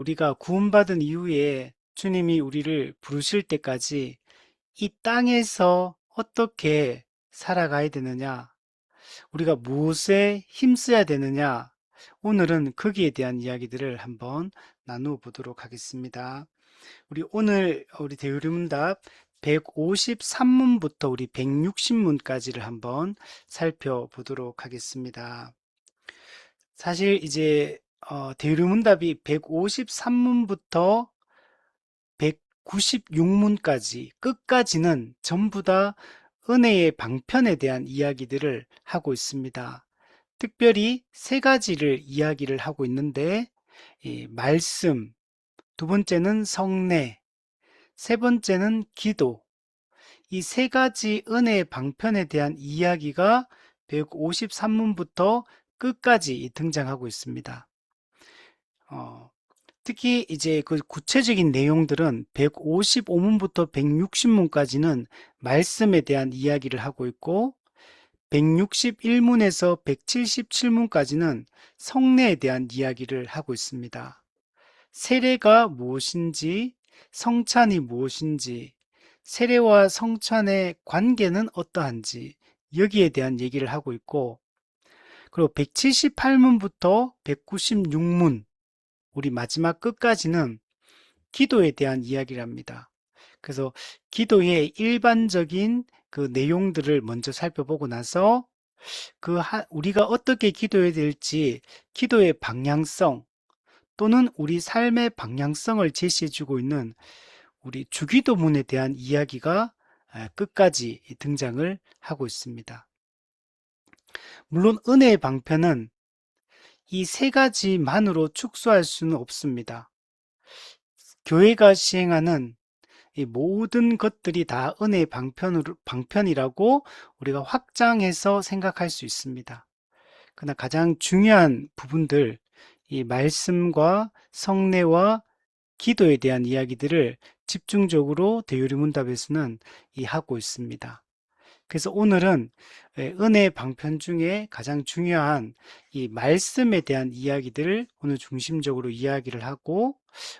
우리가 구원받은 이후에 주님이 우리를 부르실 때까지 이 땅에서 어떻게 살아가야 되느냐, 우리가 무엇에 힘써야 되느냐, 오늘은 거기에 대한 이야기들을 한번 나누어 보도록 하겠습니다. 우리 대유리문답 153문부터 우리 160문까지를 한번 살펴보도록 하겠습니다. 사실 이제 대유리문답이 153문부터 196문까지 끝까지는 전부 다 은혜의 방편에 대한 이야기들을 하고 있습니다. 특별히 세 가지를 이야기를 하고 있는데, 이 말씀, 두 번째는 성례, 세 번째는 기도, 이 세 가지 은혜의 방편에 대한 이야기가 153문부터 끝까지 등장하고 있습니다. 어, 특히 이제 그 구체적인 내용들은 155문부터 160문까지는 말씀에 대한 이야기를 하고 있고, 161문에서 177문까지는 성례에 대한 이야기를 하고 있습니다. 세례가 무엇인지, 성찬이 무엇인지, 세례와 성찬의 관계는 어떠한지, 여기에 대한 얘기를 하고 있고, 그리고 178문부터 196문, 우리 마지막 끝까지는 기도에 대한 이야기를 합니다. 그래서 기도의 일반적인 그 내용들을 먼저 살펴보고 나서 우리가 어떻게 기도해야 될지, 기도의 방향성 또는 우리 삶의 방향성을 제시해주고 있는 우리 주기도문에 대한 이야기가 끝까지 등장을 하고 있습니다. 물론 은혜의 방편은 이 세 가지만으로 축소할 수는 없습니다. 교회가 시행하는 이 모든 것들이 다 은혜의 방편이라고 우리가 확장해서 생각할 수 있습니다. 그러나 가장 중요한 부분들, 이 말씀과 성례와 기도에 대한 이야기들을 집중적으로 대유리문답에서는 하고 있습니다. 그래서 오늘은 은혜의 방편 중에 가장 중요한 이 말씀에 대한 이야기들을 오늘 중심적으로 이야기를 하고,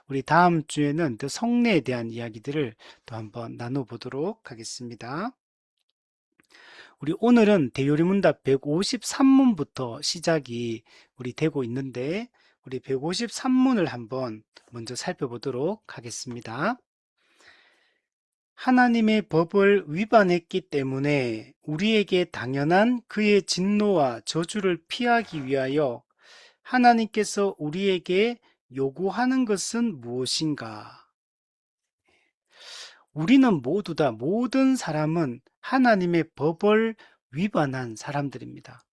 우리 다음 주에는 또 성례에 대한 이야기들을 또 한번 나눠보도록 하겠습니다. 우리 오늘은 대요리문답 153문부터 시작이 우리 되고 있는데, 우리 153문을 한번 먼저 살펴보도록 하겠습니다. 하나님의 법을 위반했기 때문에 우리에게 당연한 그의 진노와 저주를 피하기 위하여 하나님께서 우리에게 요구하는 것은 무엇인가? 우리는 모두 다, 모든 사람은 하나님의 법을 위반한 사람들입니다.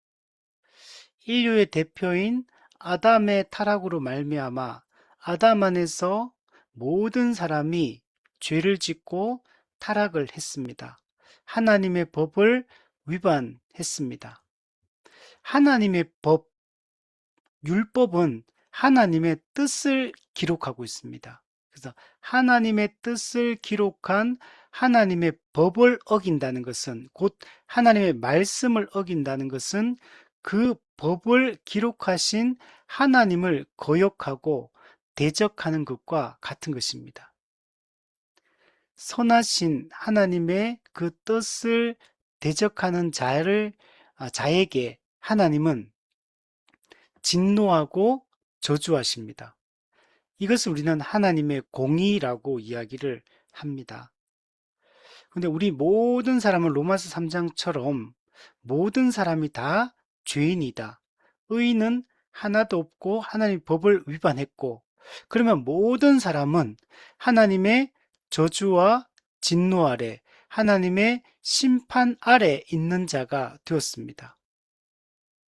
인류의 대표인 아담의 타락으로 말미암아 아담 안에서 모든 사람이 죄를 짓고 타락을 했습니다. 하나님의 법을 위반했습니다. 하나님의 법, 율법은 하나님의 뜻을 기록하고 있습니다. 그래서 하나님의 뜻을 기록한 하나님의 법을 어긴다는 것은, 곧 하나님의 말씀을 어긴다는 것은 그 법을 기록하신 하나님을 거역하고 대적하는 것과 같은 것입니다. 선하신 하나님의 그 뜻을 대적하는 자에게 하나님은 진노하고 저주하십니다. 이것을 우리는 하나님의 공의라고 이야기를 합니다. 근데 우리 모든 사람은 로마서 3장처럼 모든 사람이 다 죄인이다. 의인은 하나도 없고 하나님의 법을 위반했고, 그러면 모든 사람은 하나님의 저주와 진노 아래, 하나님의 심판 아래 있는 자가 되었습니다.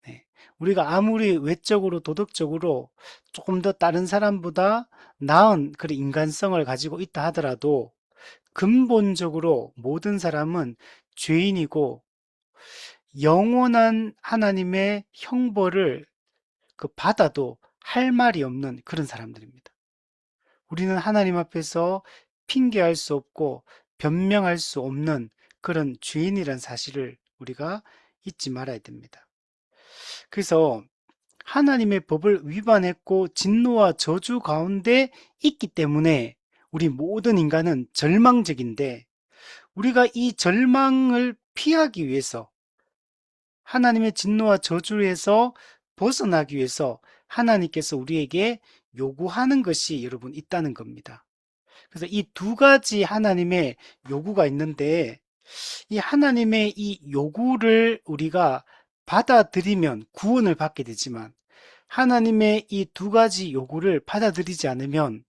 네. 우리가 아무리 외적으로 도덕적으로 조금 더 다른 사람보다 나은 그런 인간성을 가지고 있다 하더라도 근본적으로 모든 사람은 죄인이고 영원한 하나님의 형벌을 받아도 할 말이 없는 그런 사람들입니다. 우리는 하나님 앞에서 핑계할 수 없고 변명할 수 없는 그런 죄인이란 사실을 우리가 잊지 말아야 됩니다. 그래서 하나님의 법을 위반했고 진노와 저주 가운데 있기 때문에 우리 모든 인간은 절망적인데, 우리가 이 절망을 피하기 위해서, 하나님의 진노와 저주에서 벗어나기 위해서 하나님께서 우리에게 요구하는 것이 여러분 있다는 겁니다. 그래서 이 두 가지 하나님의 요구가 있는데, 이 하나님의 이 요구를 우리가 받아들이면 구원을 받게 되지만, 하나님의 이 두 가지 요구를 받아들이지 않으면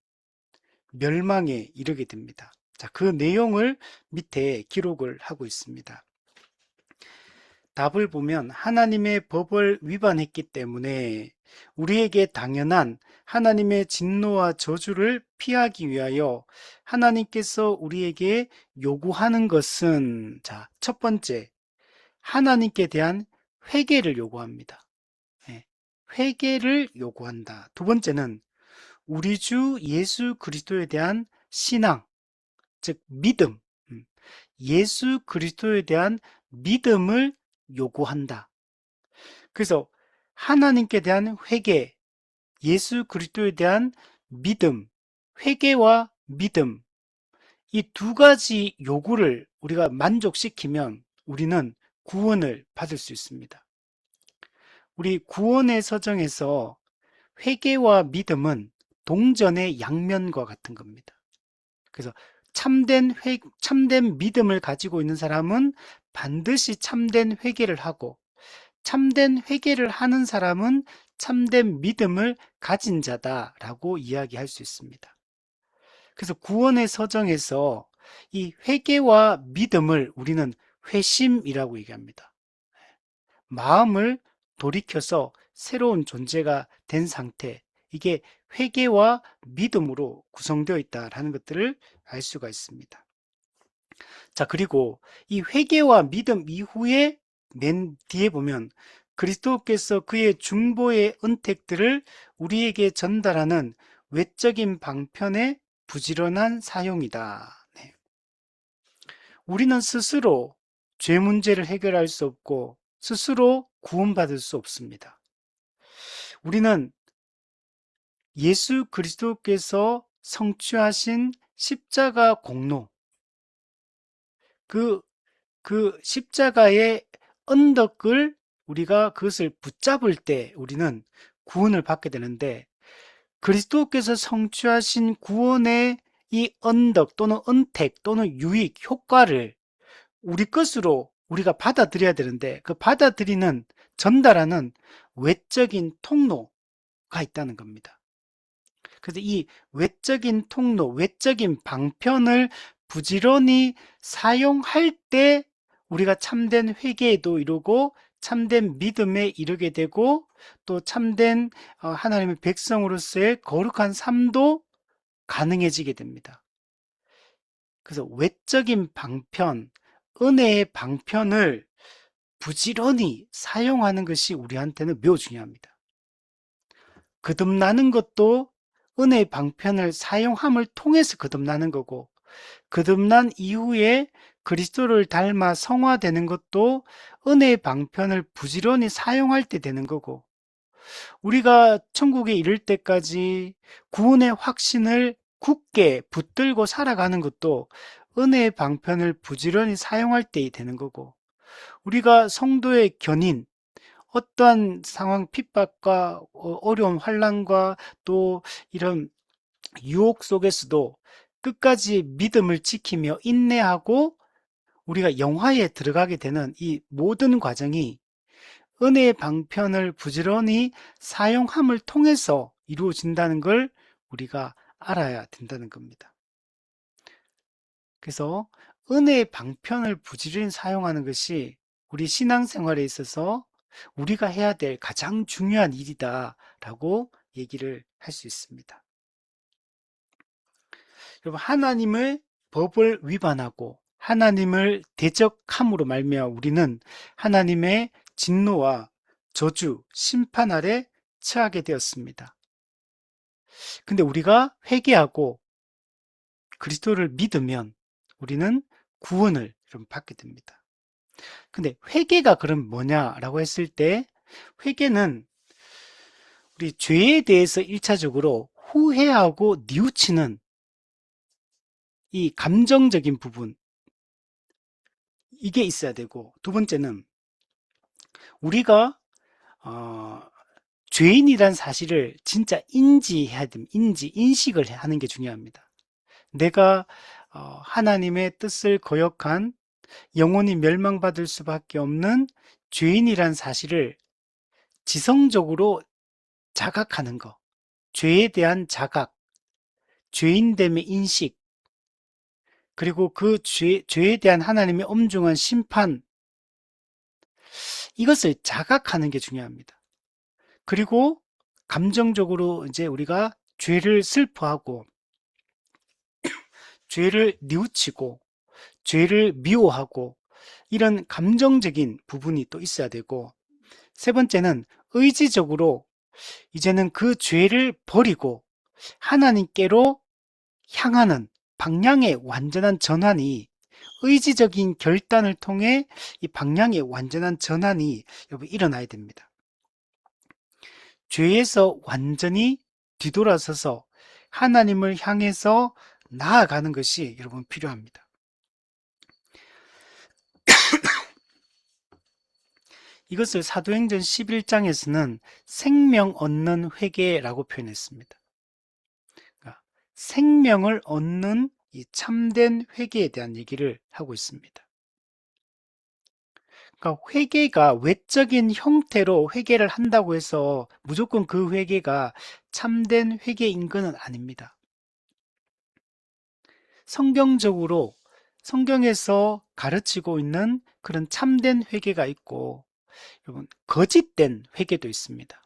멸망에 이르게 됩니다. 자, 그 내용을 밑에 기록을 하고 있습니다. 답을 보면 하나님의 법을 위반했기 때문에 우리에게 당연한 하나님의 진노와 저주를 피하기 위하여 하나님께서 우리에게 요구하는 것은, 자, 첫 번째, 하나님께 대한 회개를 요구합니다. 예, 회개를 요구한다. 두 번째는 우리 주 예수 그리스도에 대한 신앙, 즉 믿음, 음, 예수 그리스도에 대한 믿음을 요구한다. 그래서 하나님께 대한 회개, 예수 그리스도에 대한 믿음, 회개와 믿음, 이 두 가지 요구를 우리가 만족시키면 우리는 구원을 받을 수 있습니다. 우리 구원의 서정에서 회개와 믿음은 동전의 양면과 같은 겁니다. 그래서 참된 믿음을 가지고 있는 사람은 반드시 참된 회개를 하고, 참된 회개를 하는 사람은 참된 믿음을 가진 자다라고 이야기할 수 있습니다. 그래서 구원의 서정에서 이 회개와 믿음을 우리는 회심이라고 얘기합니다. 마음을 돌이켜서 새로운 존재가 된 상태, 이게 회개와 믿음으로 구성되어 있다라는 것들을 알 수가 있습니다. 자, 그리고 이 회개와 믿음 이후에 맨 뒤에 보면 그리스도께서 그의 중보의 은택들을 우리에게 전달하는 외적인 방편의 부지런한 사용이다. 네. 우리는 스스로 죄 문제를 해결할 수 없고 스스로 구원받을 수 없습니다. 우리는 예수 그리스도께서 성취하신 십자가 공로, 그, 그 십자가의 언덕을 우리가 그것을 붙잡을 때 우리는 구원을 받게 되는데, 그리스도께서 성취하신 구원의 이 언덕 또는 은택 또는 유익, 효과를 우리 것으로 우리가 받아들여야 되는데, 그 받아들이는, 전달하는 외적인 통로가 있다는 겁니다. 그래서 이 외적인 통로, 외적인 방편을 부지런히 사용할 때 우리가 참된 회개에도 이르고 참된 믿음에 이르게 되고 또 참된 하나님의 백성으로서의 거룩한 삶도 가능해지게 됩니다. 그래서 외적인 방편, 은혜의 방편을 부지런히 사용하는 것이 우리한테는 매우 중요합니다. 거듭나는 것도 은혜의 방편을 사용함을 통해서 거듭나는 거고, 거듭난 이후에 그리스도를 닮아 성화되는 것도 은혜의 방편을 부지런히 사용할 때 되는 거고, 우리가 천국에 이를 때까지 구원의 확신을 굳게 붙들고 살아가는 것도 은혜의 방편을 부지런히 사용할 때 되는 거고, 우리가 성도의 견인, 어떠한 상황, 핍박과 어려운 환난과 또 이런 유혹 속에서도 끝까지 믿음을 지키며 인내하고 우리가 영화에 들어가게 되는 이 모든 과정이 은혜의 방편을 부지런히 사용함을 통해서 이루어진다는 걸 우리가 알아야 된다는 겁니다. 그래서 은혜의 방편을 부지런히 사용하는 것이 우리 신앙생활에 있어서 우리가 해야 될 가장 중요한 일이다라고 얘기를 할 수 있습니다. 여러분, 하나님의 법을 위반하고 하나님을 대적함으로 말미암아 우리는 하나님의 진노와 저주, 심판 아래 처하게 되었습니다. 근데 우리가 회개하고 그리스도를 믿으면 우리는 구원을 받게 됩니다. 근데 회개가 그럼 뭐냐라고 했을 때, 회개는 우리 죄에 대해서 1차적으로 후회하고 뉘우치는 이 감정적인 부분, 이게 있어야 되고, 두 번째는 우리가 어, 죄인이란 사실을 진짜 인지해야 됩니다. 인식을 하는 게 중요합니다. 내가 하나님의 뜻을 거역한 영원히 멸망받을 수밖에 없는 죄인이란 사실을 지성적으로 자각하는 거, 죄에 대한 자각, 죄인됨의 인식, 그리고 그 죄에 대한 하나님의 엄중한 심판, 이것을 자각하는 게 중요합니다. 그리고 감정적으로 이제 우리가 죄를 슬퍼하고, 죄를 뉘우치고, 죄를 미워하고, 이런 감정적인 부분이 또 있어야 되고, 세 번째는 의지적으로 이제는 그 죄를 버리고 하나님께로 향하는 방향의 완전한 전환이, 의지적인 결단을 통해 이 방향의 완전한 전환이 여러분 일어나야 됩니다. 죄에서 완전히 뒤돌아서서 하나님을 향해서 나아가는 것이 여러분 필요합니다. 이것을 사도행전 11장에서는 생명 얻는 회개라고 표현했습니다. 그러니까 생명을 얻는 이 참된 회개에 대한 얘기를 하고 있습니다. 그러니까 회개가 외적인 형태로 회개를 한다고 해서 무조건 그 회개가 참된 회개인 것은 아닙니다. 성경적으로 성경에서 가르치고 있는 그런 참된 회개가 있고, 여러분, 거짓된 회개도 있습니다.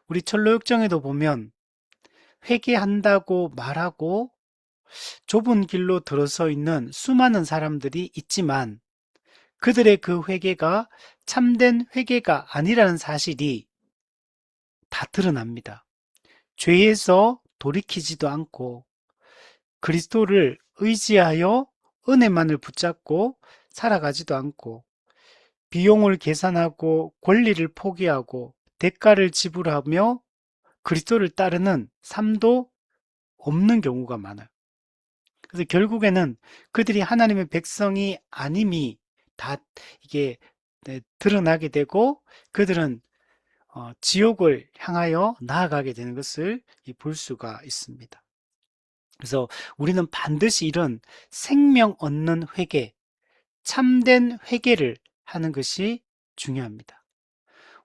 우리 철로역정에도 보면 회개한다고 말하고 좁은 길로 들어서 있는 수많은 사람들이 있지만 그들의 그 회개가 참된 회개가 아니라는 사실이 다 드러납니다. 죄에서 돌이키지도 않고 그리스도를 의지하여 은혜만을 붙잡고 살아가지도 않고 비용을 계산하고 권리를 포기하고 대가를 지불하며 그리스도를 따르는 삶도 없는 경우가 많아요. 그래서 결국에는 그들이 하나님의 백성이 아님이 다 이게 드러나게 되고 그들은 지옥을 향하여 나아가게 되는 것을 볼 수가 있습니다. 그래서 우리는 반드시 이런 생명 얻는 회개, 참된 회개를 하는 것이 중요합니다.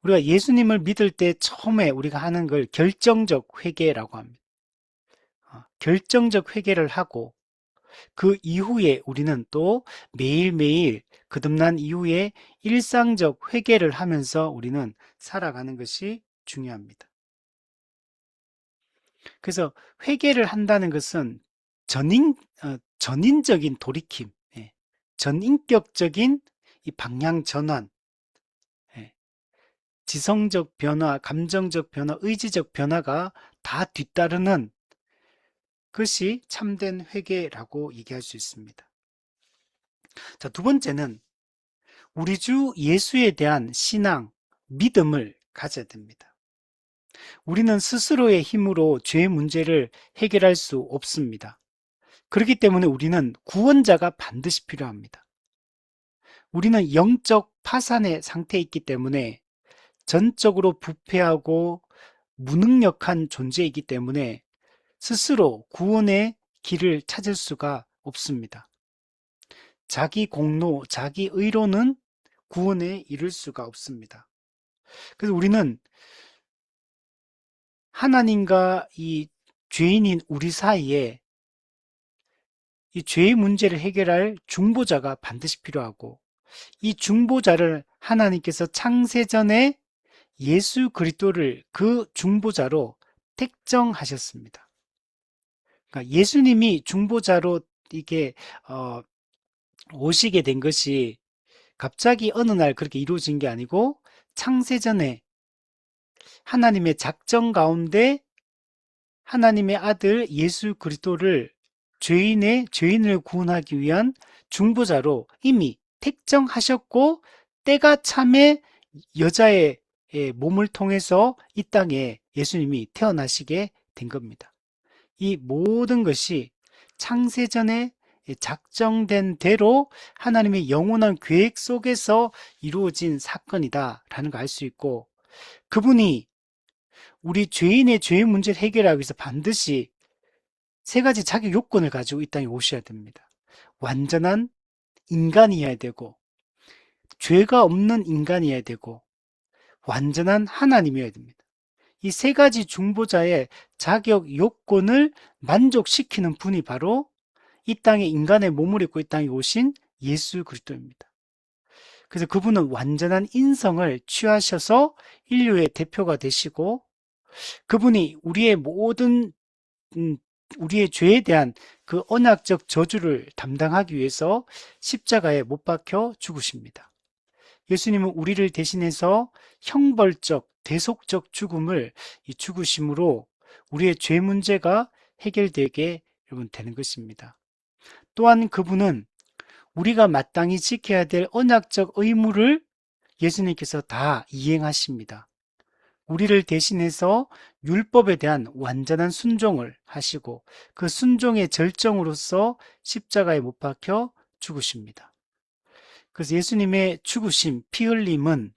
우리가 예수님을 믿을 때 처음에 우리가 하는 걸 결정적 회개라고 합니다. 결정적 회개를 하고 그 이후에 우리는 또 매일매일 거듭난 이후에 일상적 회개를 하면서 우리는 살아가는 것이 중요합니다. 그래서 회개를 한다는 것은 전인적인 돌이킴, 전인격적인 이 방향 전환, 예, 지성적 변화, 감정적 변화, 의지적 변화가 다 뒤따르는 것이 참된 회개라고 얘기할 수 있습니다. 자, 두 번째는 우리 주 예수에 대한 신앙, 믿음을 가져야 됩니다. 우리는 스스로의 힘으로 죄 문제를 해결할 수 없습니다. 그렇기 때문에 우리는 구원자가 반드시 필요합니다. 우리는 영적 파산의 상태에 있기 때문에 전적으로 부패하고 무능력한 존재이기 때문에 스스로 구원의 길을 찾을 수가 없습니다. 자기 공로, 자기 의로는 구원에 이를 수가 없습니다. 그래서 우리는 하나님과 이 죄인인 우리 사이에 이 죄의 문제를 해결할 중보자가 반드시 필요하고 이 중보자를 하나님께서 창세전에 예수 그리스도를 그 중보자로 택정하셨습니다. 그러니까 예수님이 중보자로 이게 오시게 된 것이 갑자기 어느 날 그렇게 이루어진 게 아니고 창세전에 하나님의 작정 가운데 하나님의 아들 예수 그리스도를 죄인을 구원하기 위한 중보자로 이미 택정하셨고 때가 참에 여자의 몸을 통해서 이 땅에 예수님이 태어나시게 된 겁니다. 이 모든 것이 창세전에 작정된 대로 하나님의 영원한 계획 속에서 이루어진 사건이다라는 걸 알 수 있고, 그분이 우리 죄인의 죄의 문제를 해결하기 위해서 반드시 세 가지 자격 요건을 가지고 이 땅에 오셔야 됩니다. 완전한 인간이어야 되고, 죄가 없는 인간이어야 되고, 완전한 하나님이어야 됩니다. 이 세 가지 중보자의 자격 요건을 만족시키는 분이 바로 이 땅에 인간의 몸을 입고 이 땅에 오신 예수 그리스도입니다. 그래서 그분은 완전한 인성을 취하셔서 인류의 대표가 되시고, 그분이 우리의 모든 음, 우리의 죄에 대한 그 언약적 저주를 담당하기 위해서 십자가에 못 박혀 죽으십니다. 예수님은 우리를 대신해서 형벌적, 대속적 죽음을 죽으심으로 우리의 죄 문제가 해결되게 여러분 되는 것입니다. 또한 그분은 우리가 마땅히 지켜야 될 언약적 의무를 예수님께서 다 이행하십니다. 우리를 대신해서 율법에 대한 완전한 순종을 하시고 그 순종의 절정으로서 십자가에 못 박혀 죽으십니다. 그래서 예수님의 죽으심, 피 흘림은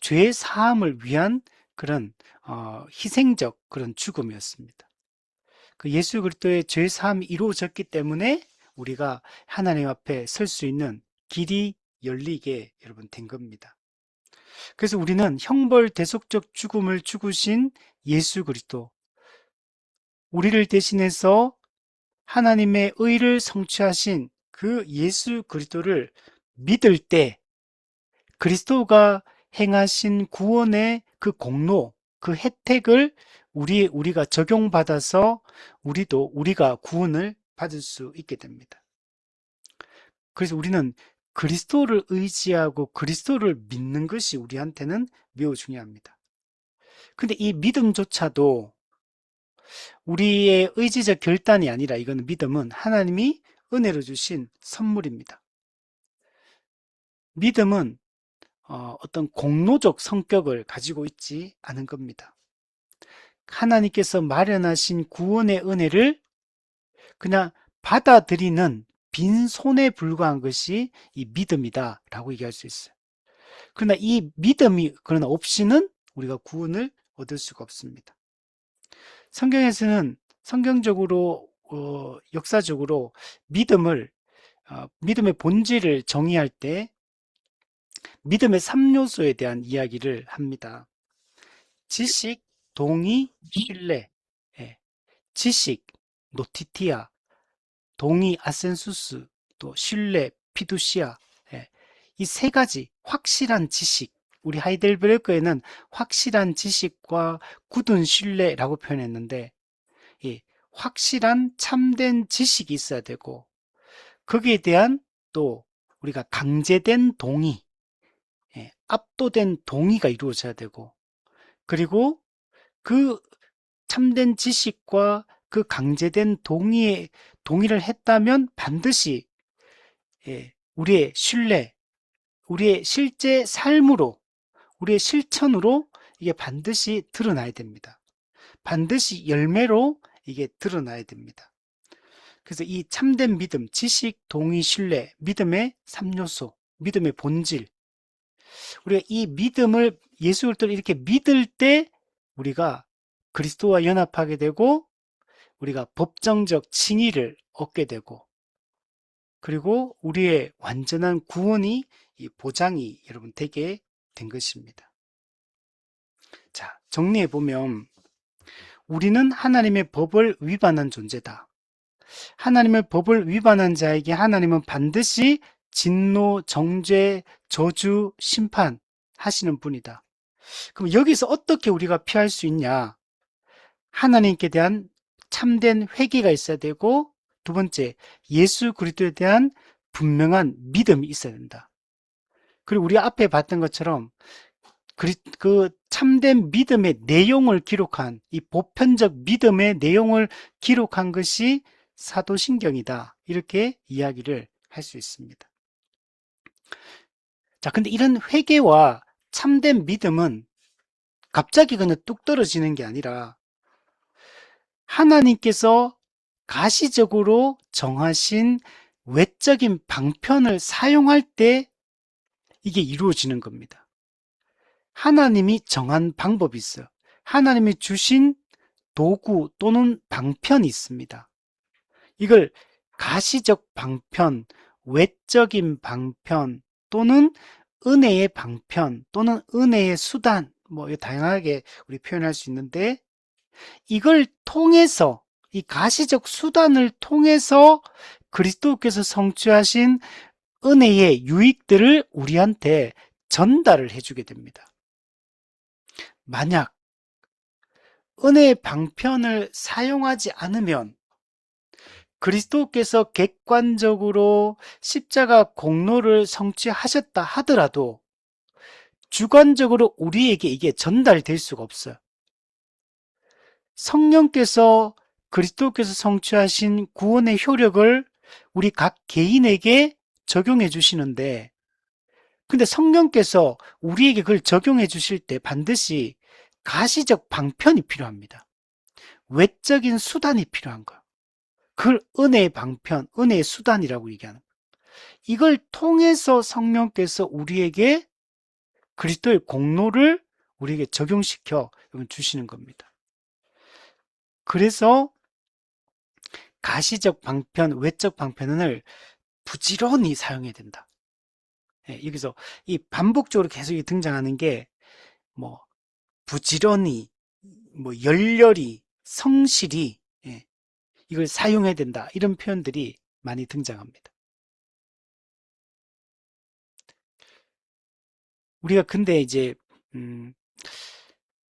죄 사함을 위한 그런 희생적 그런 죽음이었습니다. 그 예수 그리스도의 죄 사함이 이루어졌기 때문에 우리가 하나님 앞에 설 수 있는 길이 열리게 여러분 된 겁니다. 그래서 우리는 형벌 대속적 죽음을 죽으신 예수 그리스도, 우리를 대신해서 하나님의 의를 성취하신 그 예수 그리스도를 믿을 때 그리스도가 행하신 구원의 그 공로, 그 혜택을 우리가 적용받아서 우리가 구원을 받을 수 있게 됩니다. 그래서 우리는 그리스도를 의지하고 그리스도를 믿는 것이 우리한테는 매우 중요합니다. 근데 이 믿음조차도 우리의 의지적 결단이 아니라 이거는 믿음은 하나님이 은혜로 주신 선물입니다. 믿음은 어떤 공로적 성격을 가지고 있지 않은 겁니다. 하나님께서 마련하신 구원의 은혜를 그냥 받아들이는 빈손에 불과한 것이 이 믿음이다라고 얘기할 수 있어요. 그러나 이 믿음이 그러나 없이는 우리가 구원을 얻을 수가 없습니다. 성경에서는 성경적으로 역사적으로 믿음의 본질을 정의할 때 믿음의 3요소에 대한 이야기를 합니다. 지식, 동의, 신뢰. 예. 지식, 노티티아, 동의, 아센수스, 또 신뢰, 피두시아. 예. 이 세 가지 확실한 지식, 우리 하이델베르크에는 확실한 지식과 굳은 신뢰라고 표현했는데, 이 확실한 참된 지식이 있어야 되고 거기에 대한 또 우리가 강제된 동의, 압도된 동의가 이루어져야 되고, 그리고 그 참된 지식과 그 강제된 동의를 했다면 반드시 우리의 신뢰, 우리의 실제 삶으로, 우리의 실천으로 이게 반드시 드러나야 됩니다. 반드시 열매로 이게 드러나야 됩니다. 그래서 이 참된 믿음, 지식, 동의, 신뢰, 믿음의 3요소, 믿음의 본질. 우리가 이 믿음을 예수 그리스도를 이렇게 믿을 때 우리가 그리스도와 연합하게 되고 우리가 법정적 칭의를 얻게 되고 그리고 우리의 완전한 구원이 이 보장이 여러분 되게 된 것입니다. 자, 정리해 보면 우리는 하나님의 법을 위반한 존재다. 하나님의 법을 위반한 자에게 하나님은 반드시 진노, 정죄, 저주, 심판하시는 분이다. 그럼 여기서 어떻게 우리가 피할 수 있냐? 하나님께 대한 참된 회개가 있어야 되고, 두 번째, 예수 그리스도에 대한 분명한 믿음이 있어야 된다. 그리고 우리 앞에 봤던 것처럼 그 참된 믿음의 내용을 기록한 이 보편적 믿음의 내용을 기록한 것이 사도신경이다. 이렇게 이야기를 할 수 있습니다. 자, 근데 이런 회개와 참된 믿음은 갑자기 그냥 뚝 떨어지는 게 아니라 하나님께서 가시적으로 정하신 외적인 방편을 사용할 때 이게 이루어지는 겁니다. 하나님이 정한 방법이 있어요. 하나님이 주신 도구 또는 방편이 있습니다. 이걸 가시적 방편, 외적인 방편 또는 은혜의 방편 또는 은혜의 수단, 뭐 다양하게 우리 표현할 수 있는데, 이걸 통해서, 이 가시적 수단을 통해서 그리스도께서 성취하신 은혜의 유익들을 우리한테 전달을 해주게 됩니다. 만약 은혜의 방편을 사용하지 않으면 그리스도께서 객관적으로 십자가 공로를 성취하셨다 하더라도 주관적으로 우리에게 이게 전달될 수가 없어요. 성령께서 그리스도께서 성취하신 구원의 효력을 우리 각 개인에게 적용해 주시는데, 근데 성령께서 우리에게 그걸 적용해 주실 때 반드시 가시적 방편이 필요합니다. 외적인 수단이 필요한 거예요. 그걸 은혜의 방편, 은혜의 수단이라고 얘기하는 거예요. 이걸 통해서 성령께서 우리에게 그리스도의 공로를 우리에게 적용시켜 주시는 겁니다. 그래서 가시적 방편, 외적 방편을 부지런히 사용해야 된다. 예, 여기서 이 반복적으로 계속 등장하는 게 뭐 부지런히, 뭐 열렬히, 성실히, 예, 이걸 사용해야 된다. 이런 표현들이 많이 등장합니다. 우리가 근데 이제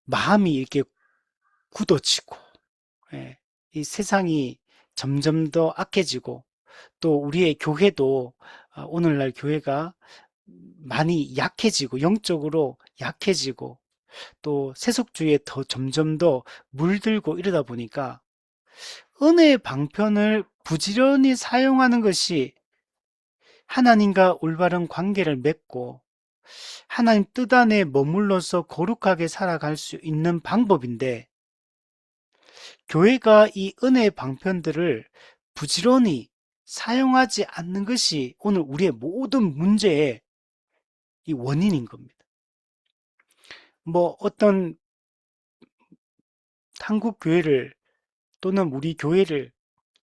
마음이 이렇게 굳어지고, 예, 이 세상이 점점 더 악해지고, 또 우리의 교회도 오늘날 교회가 많이 약해지고 영적으로 약해지고 또 세속주의에 더 점점 더 물들고 이러다 보니까 은혜의 방편을 부지런히 사용하는 것이 하나님과 올바른 관계를 맺고 하나님 뜻 안에 머물러서 거룩하게 살아갈 수 있는 방법인데, 교회가 이 은혜의 방편들을 부지런히 사용하지 않는 것이 오늘 우리의 모든 문제의 이 원인인 겁니다. 뭐 어떤 한국 교회를 또는 우리 교회를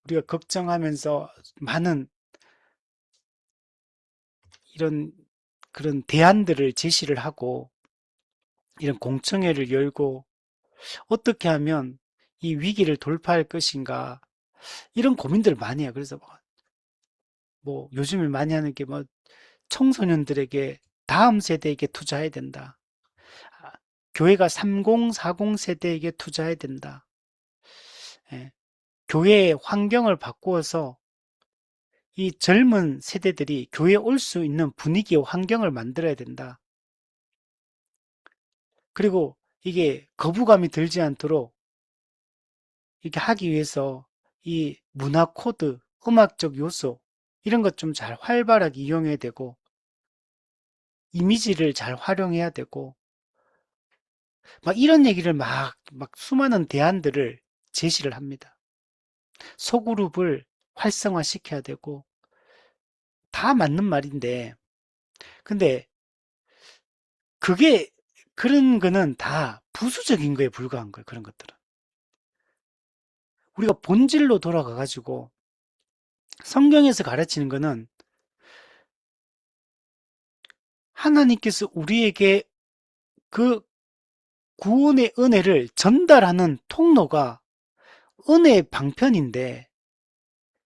우리가 걱정하면서 많은 이런 그런 대안들을 제시를 하고 이런 공청회를 열고 어떻게 하면 이 위기를 돌파할 것인가 이런 고민들을 많이 해요. 그래서 뭐 요즘에 많이 하는 게 뭐 청소년들에게 다음 세대에게 투자해야 된다. 아, 교회가 30, 40 세대에게 투자해야 된다. 예, 교회의 환경을 바꾸어서 이 젊은 세대들이 교회에 올 수 있는 분위기와 환경을 만들어야 된다. 그리고 이게 거부감이 들지 않도록 이렇게 하기 위해서 이 문화 코드, 음악적 요소 이런 것 좀 잘 활발하게 이용해야 되고 이미지를 잘 활용해야 되고 막 이런 얘기를 막 수많은 대안들을 제시를 합니다. 소그룹을 활성화시켜야 되고 다 맞는 말인데 근데 그게 그런 거는 다 부수적인 거에 불과한 거예요. 그런 것들은. 우리가 본질로 돌아가 가지고 성경에서 가르치는 거는 하나님께서 우리에게 그 구원의 은혜를 전달하는 통로가 은혜의 방편인데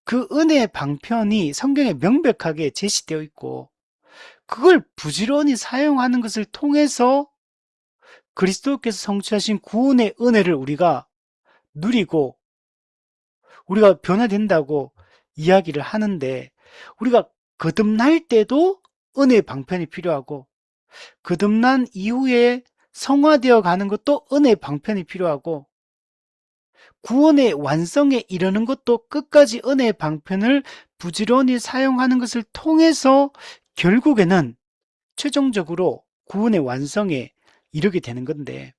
그 은혜의 방편이 성경에 명백하게 제시되어 있고 그걸 부지런히 사용하는 것을 통해서 그리스도께서 성취하신 구원의 은혜를 우리가 누리고 우리가 변화된다고 이야기를 하는데 우리가 거듭날 때도 은혜의 방편이 필요하고 거듭난 이후에 성화되어 가는 것도 은혜의 방편이 필요하고 구원의 완성에 이르는 것도 끝까지 은혜의 방편을 부지런히 사용하는 것을 통해서 결국에는 최종적으로 구원의 완성에 이르게 되는 건데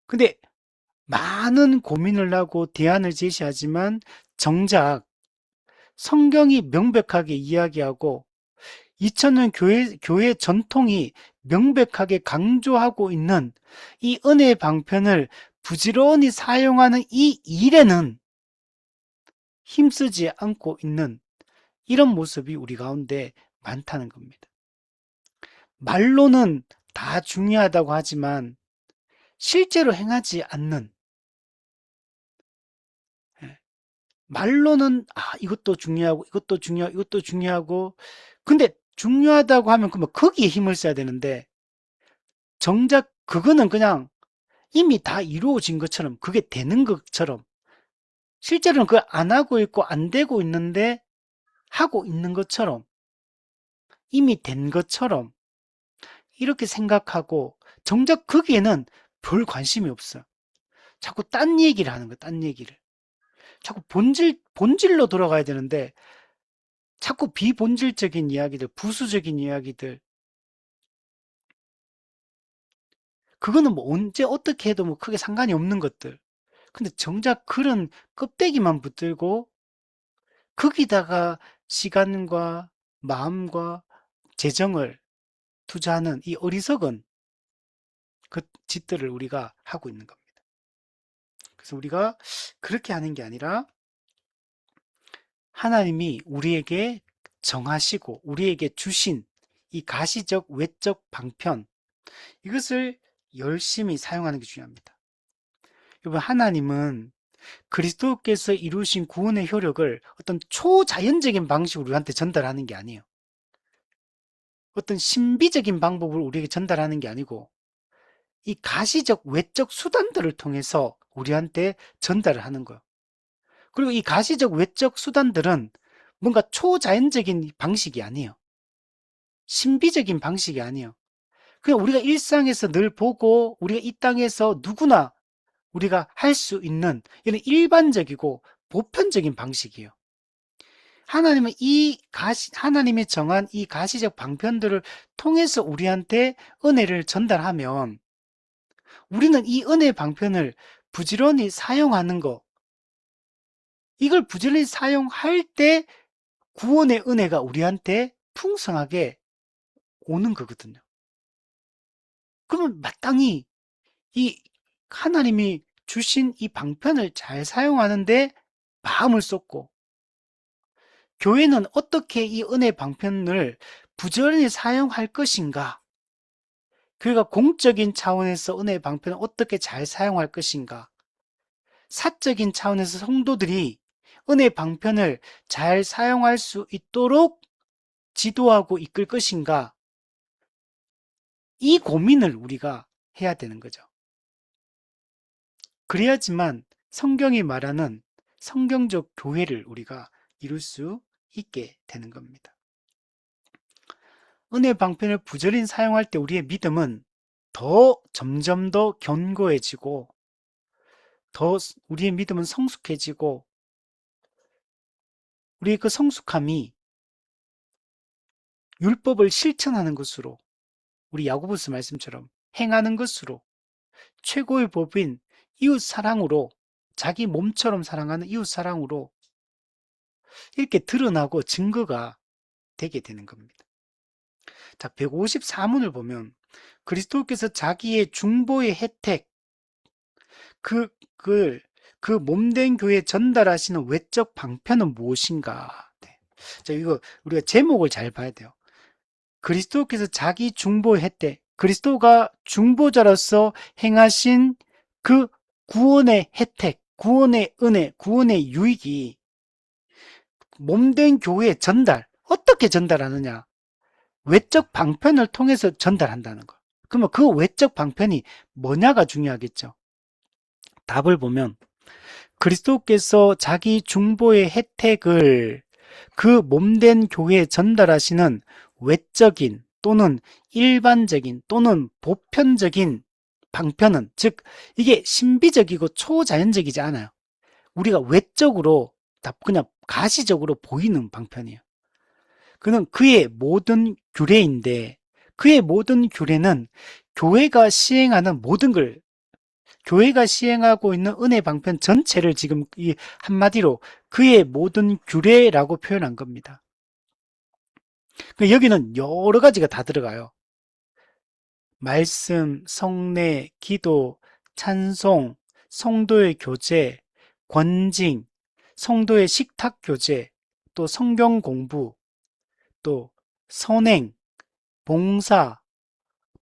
근데 많은 고민을 하고 대안을 제시하지만 정작 성경이 명백하게 이야기하고 2000년 교회 전통이 명백하게 강조하고 있는 이 은혜의 방편을 부지런히 사용하는 이 일에는 힘쓰지 않고 있는 이런 모습이 우리 가운데 많다는 겁니다. 말로는 다 중요하다고 하지만 실제로 행하지 않는, 예, 말로는 이것도 중요하고 이것도 중요하고 이것도 중요하고, 근데 중요하다고 하면 그러면 거기에 힘을 써야 되는데 정작 그거는 그냥 이미 다 이루어진 것처럼, 그게 되는 것처럼, 실제로는 그걸 안 하고 있고 안 되고 있는데 하고 있는 것처럼, 이미 된 것처럼 이렇게 생각하고 정작 거기에는 별 관심이 없어요. 자꾸 딴 얘기를 하는 거예요. 딴 얘기를. 자꾸 본질로 돌아가야 되는데 자꾸 비본질적인 이야기들, 부수적인 이야기들, 그거는 뭐 언제 어떻게 해도 뭐 크게 상관이 없는 것들. 근데 정작 그런 껍데기만 붙들고 거기다가 시간과 마음과 재정을 투자하는 이 어리석은 그 짓들을 우리가 하고 있는 겁니다. 그래서 우리가 그렇게 하는 게 아니라 하나님이 우리에게 정하시고 우리에게 주신 이 가시적 외적 방편, 이것을 열심히 사용하는 게 중요합니다. 여러분, 하나님은 그리스도께서 이루신 구원의 효력을 어떤 초자연적인 방식으로 우리한테 전달하는 게 아니에요. 어떤 신비적인 방법을 우리에게 전달하는 게 아니고 이 가시적 외적 수단들을 통해서 우리한테 전달을 하는 거예요. 그리고 이 가시적 외적 수단들은 뭔가 초자연적인 방식이 아니에요. 신비적인 방식이 아니에요. 그냥 우리가 일상에서 늘 보고 우리가 이 땅에서 누구나 우리가 할 수 있는 이런 일반적이고 보편적인 방식이에요. 하나님은 하나님이 정한 이 가시적 방편들을 통해서 우리한테 은혜를 전달하면 우리는 이 은혜의 방편을 부지런히 사용하는 거, 이걸 부지런히 사용할 때 구원의 은혜가 우리한테 풍성하게 오는 거거든요. 그러면 마땅히 이 하나님이 주신 이 방편을 잘 사용하는데 마음을 쏟고, 교회는 어떻게 이 은혜 방편을 부지런히 사용할 것인가? 교회가 공적인 차원에서 은혜 방편을 어떻게 잘 사용할 것인가? 사적인 차원에서 성도들이 은혜 방편을 잘 사용할 수 있도록 지도하고 이끌 것인가? 이 고민을 우리가 해야 되는 거죠. 그래야지만 성경이 말하는 성경적 교회를 우리가 이룰 수 있게 되는 겁니다. 은혜 방편을 부지런히 사용할 때 우리의 믿음은 점점 더 견고해지고 우리의 믿음은 성숙해지고 우리의 그 성숙함이 율법을 실천하는 것으로, 우리 야고보서 말씀처럼 행하는 것으로, 최고의 법인 이웃 사랑으로, 자기 몸처럼 사랑하는 이웃 사랑으로 이렇게 드러나고 증거가 되게 되는 겁니다. 자, 154문을 보면 그리스도께서 자기의 중보의 혜택, 그, 그, 그 몸된 교회에 전달하시는 외적 방편은 무엇인가? 네. 자, 이거 우리가 제목을 잘 봐야 돼요. 그리스도께서 자기 중보의 혜택, 그리스도가 중보자로서 행하신 그 구원의 혜택, 구원의 은혜, 구원의 유익이 몸된 교회에 어떻게 전달하느냐? 외적 방편을 통해서 전달한다는 거. 그러면 그 외적 방편이 뭐냐가 중요하겠죠. 답을 보면 그리스도께서 자기 중보의 혜택을 그 몸된 교회에 전달하시는 외적인 또는 일반적인 또는 보편적인 방편은, 즉 이게 신비적이고 초자연적이지 않아요. 우리가 외적으로 그냥 가시적으로 보이는 방편이에요. 그는 그의 모든 규례인데 그의 모든 규례는 교회가 시행하는 모든 걸 교회가 시행하고 있는 은혜 방편 전체를 지금 이 한마디로 그의 모든 규례라고 표현한 겁니다. 여기는 여러 가지가 다 들어가요. 말씀, 성례, 기도, 찬송, 성도의 교제, 권징, 성도의 식탁 교제, 또 성경 공부, 또 선행, 봉사,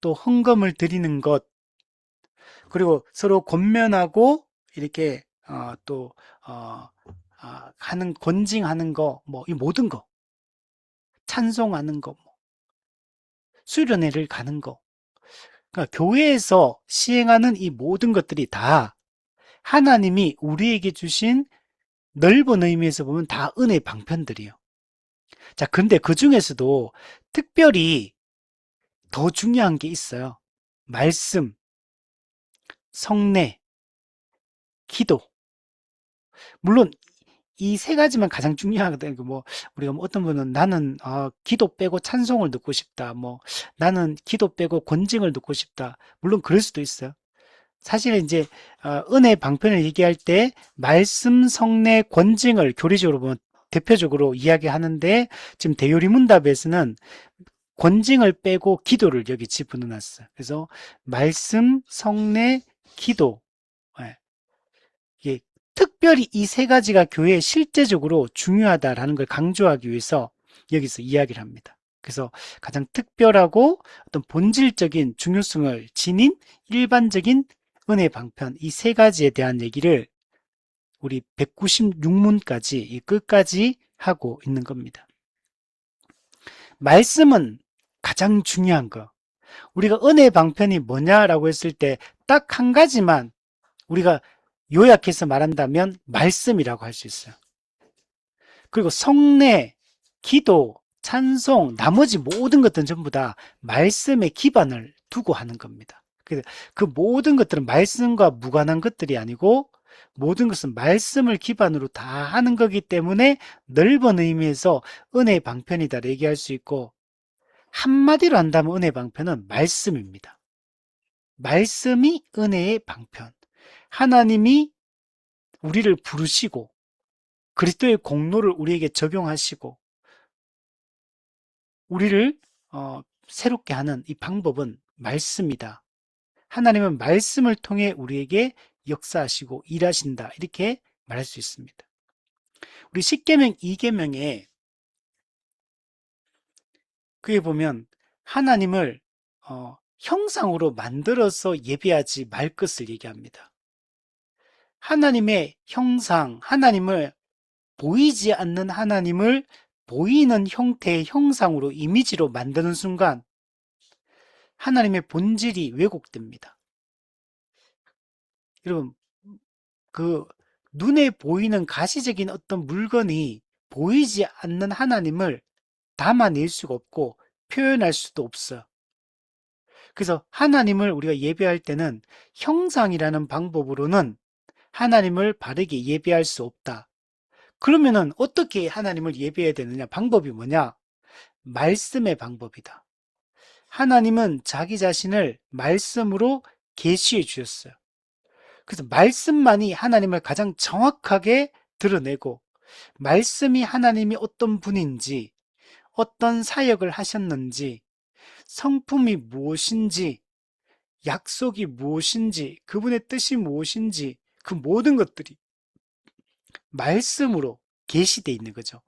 또 헌금을 드리는 것, 그리고 서로 권면하고 이렇게 또 하는 권징하는 거, 뭐 이 모든 거, 찬송하는 거, 뭐, 수련회를 가는 거. 그러니까 교회에서 시행하는 이 모든 것들이 다 하나님이 우리에게 주신 넓은 의미에서 보면 다 은혜 방편들이에요. 자, 근데 그 중에서도 특별히 더 중요한 게 있어요. 말씀, 성례, 기도. 물론 이 세 가지만 가장 중요하거든요. 뭐 우리가 뭐 어떤 분은 나는 기도 빼고 찬송을 듣고 싶다. 뭐 나는 기도 빼고 권징을 듣고 싶다. 물론 그럴 수도 있어요. 사실은 이제 은혜 방편을 얘기할 때 말씀, 성례, 권징을 교리적으로 보면 대표적으로 이야기하는데 지금 대요리문답에서는 권징을 빼고 기도를 여기 집어넣어놨어요. 그래서 말씀, 성례, 기도. 예. 이게 특별히 이 세 가지가 교회에 실제적으로 중요하다라는 걸 강조하기 위해서 여기서 이야기를 합니다. 그래서 가장 특별하고 어떤 본질적인 중요성을 지닌 일반적인 은혜 방편 이 세 가지에 대한 얘기를 우리 196문까지 이 끝까지 하고 있는 겁니다. 말씀은 가장 중요한 거. 우리가 은혜 방편이 뭐냐라고 했을 때 딱 한 가지만 우리가 요약해서 말한다면 말씀이라고 할 수 있어요. 그리고 성례, 기도, 찬송, 나머지 모든 것들은 전부 다 말씀에 기반을 두고 하는 겁니다. 그래서 그 모든 것들은 말씀과 무관한 것들이 아니고 모든 것은 말씀을 기반으로 다 하는 거기 때문에 넓은 의미에서 은혜의 방편이다 얘기할 수 있고 한마디로 한다면 은혜의 방편은 말씀입니다. 말씀이 은혜의 방편. 하나님이 우리를 부르시고 그리스도의 공로를 우리에게 적용하시고 우리를 새롭게 하는 이 방법은 말씀이다. 하나님은 말씀을 통해 우리에게 역사하시고 일하신다. 이렇게 말할 수 있습니다. 우리 10계명 2계명에 그에 보면 하나님을 형상으로 만들어서 예배하지 말 것을 얘기합니다. 하나님의 형상, 하나님을 보이지 않는 하나님을 보이는 형태의 형상으로 이미지로 만드는 순간 하나님의 본질이 왜곡됩니다. 여러분, 그 눈에 보이는 가시적인 어떤 물건이 보이지 않는 하나님을 담아낼 수가 없고 표현할 수도 없어요. 그래서 하나님을 우리가 예배할 때는 형상이라는 방법으로는 하나님을 바르게 예배할 수 없다. 그러면은 어떻게 하나님을 예배해야 되느냐? 방법이 뭐냐? 말씀의 방법이다. 하나님은 자기 자신을 말씀으로 계시해 주셨어요. 그래서 말씀만이 하나님을 가장 정확하게 드러내고 말씀이 하나님이 어떤 분인지 어떤 사역을 하셨는지 성품이 무엇인지 약속이 무엇인지 그분의 뜻이 무엇인지 그 모든 것들이 말씀으로 계시되어 있는 거죠.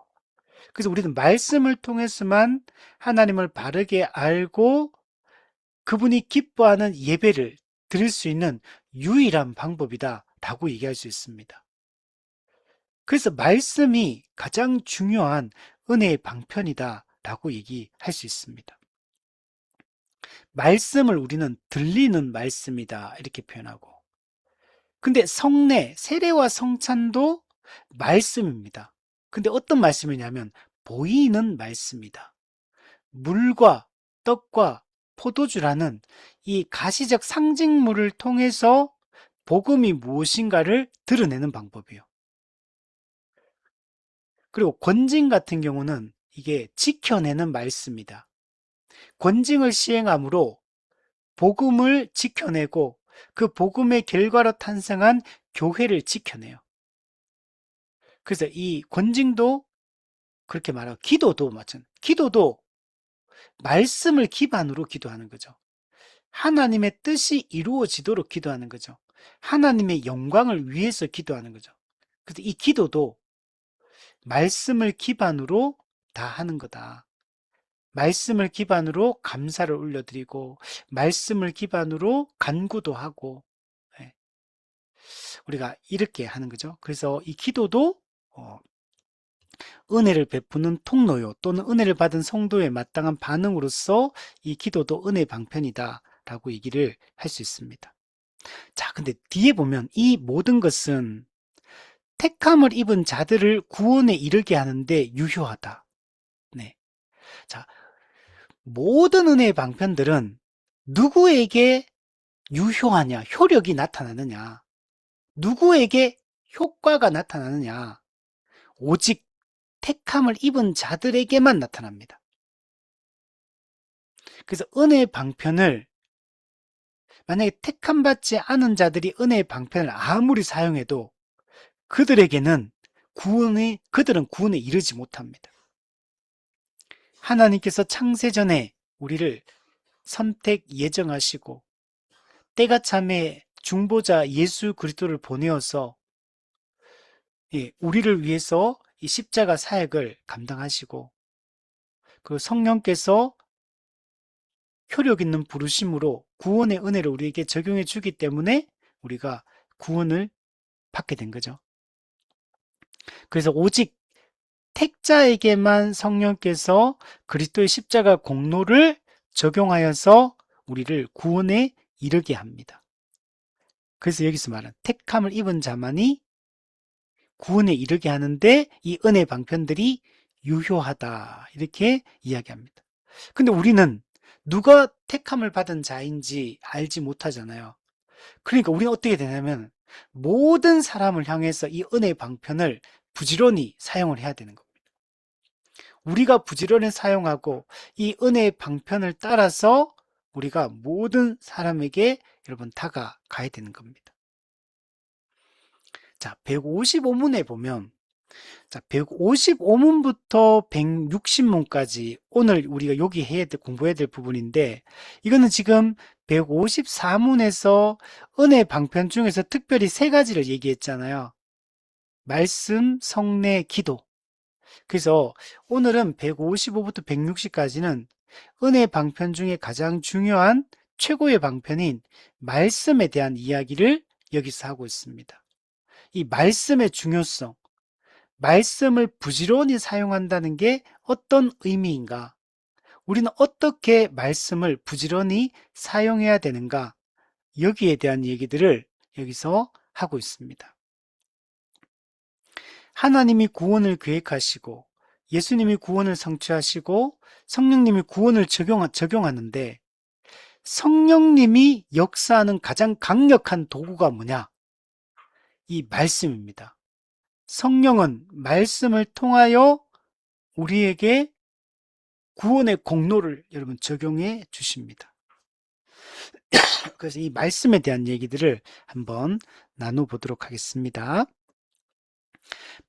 그래서 우리는 말씀을 통해서만 하나님을 바르게 알고 그분이 기뻐하는 예배를 드릴 수 있는 유일한 방법이다 라고 얘기할 수 있습니다. 그래서 말씀이 가장 중요한 은혜의 방편이다 라고 얘기할 수 있습니다. 말씀을 우리는 들리는 말씀이다 이렇게 표현하고 근데 성례, 세례와 성찬도 말씀입니다. 근데 어떤 말씀이냐면 보이는 말씀이다. 물과 떡과 포도주라는 이 가시적 상징물을 통해서 복음이 무엇인가를 드러내는 방법이에요. 그리고 권징 같은 경우는 이게 지켜내는 말씀이다. 권징을 시행함으로 복음을 지켜내고 그 복음의 결과로 탄생한 교회를 지켜내요. 그래서 이 권징도 그렇게 말하고, 기도도 마찬가지. 기도도 말씀을 기반으로 기도하는 거죠. 하나님의 뜻이 이루어지도록 기도하는 거죠. 하나님의 영광을 위해서 기도하는 거죠. 그래서 이 기도도 말씀을 기반으로 다 하는 거다. 말씀을 기반으로 감사를 올려드리고, 말씀을 기반으로 간구도 하고, 예, 우리가 이렇게 하는 거죠. 그래서 이 기도도 은혜를 베푸는 통로요, 또는 은혜를 받은 성도의 마땅한 반응으로서 이 기도도 은혜의 방편이다 라고 얘기를 할 수 있습니다. 자, 근데 뒤에 보면 이 모든 것은 택함을 입은 자들을 구원에 이르게 하는데 유효하다. 네. 자, 모든 은혜의 방편들은 누구에게 유효하냐, 효력이 나타나느냐, 누구에게 효과가 나타나느냐, 오직 택함을 입은 자들에게만 나타납니다. 그래서 은혜의 방편을 만약에 택함 받지 않은 자들이 은혜의 방편을 아무리 사용해도 그들은 구원에 이르지 못합니다. 하나님께서 창세전에 우리를 선택 예정하시고 때가 참에 중보자 예수 그리스도를 보내어서 우리를 위해서 이 십자가 사역을 감당하시고, 그 성령께서 효력 있는 부르심으로 구원의 은혜를 우리에게 적용해 주기 때문에 우리가 구원을 받게 된 거죠. 그래서 오직 택자에게만 성령께서 그리스도의 십자가 공로를 적용하여서 우리를 구원에 이르게 합니다. 그래서 여기서 말하는 택함을 입은 자만이 구원에 이르게 하는데 이 은혜 방편들이 유효하다, 이렇게 이야기합니다. 근데 우리는 누가 택함을 받은 자인지 알지 못하잖아요. 그러니까 우리는 어떻게 되냐면 모든 사람을 향해서 이 은혜 방편을 부지런히 사용을 해야 되는 겁니다. 우리가 부지런히 사용하고 이 은혜의 방편을 따라서 우리가 모든 사람에게 여러분 다가가야 되는 겁니다. 자, 155문에 보면, 자, 155문부터 160문까지 오늘 우리가 여기 공부해야 될 부분인데, 이거는 지금 154문에서 은혜 방편 중에서 특별히 세 가지를 얘기했잖아요. 말씀, 성례, 기도. 그래서 오늘은 155부터 160까지는 은혜 방편 중에 가장 중요한 최고의 방편인 말씀에 대한 이야기를 여기서 하고 있습니다. 이 말씀의 중요성, 말씀을 부지런히 사용한다는 게 어떤 의미인가? 우리는 어떻게 말씀을 부지런히 사용해야 되는가? 여기에 대한 얘기들을 여기서 하고 있습니다. 하나님이 구원을 계획하시고 예수님이 구원을 성취하시고 성령님이 구원을 적용하는데, 성령님이 역사하는 가장 강력한 도구가 뭐냐? 이 말씀입니다. 성령은 말씀을 통하여 우리에게 구원의 공로를 여러분 적용해 주십니다. 그래서 이 말씀에 대한 얘기들을 한번 나눠보도록 하겠습니다.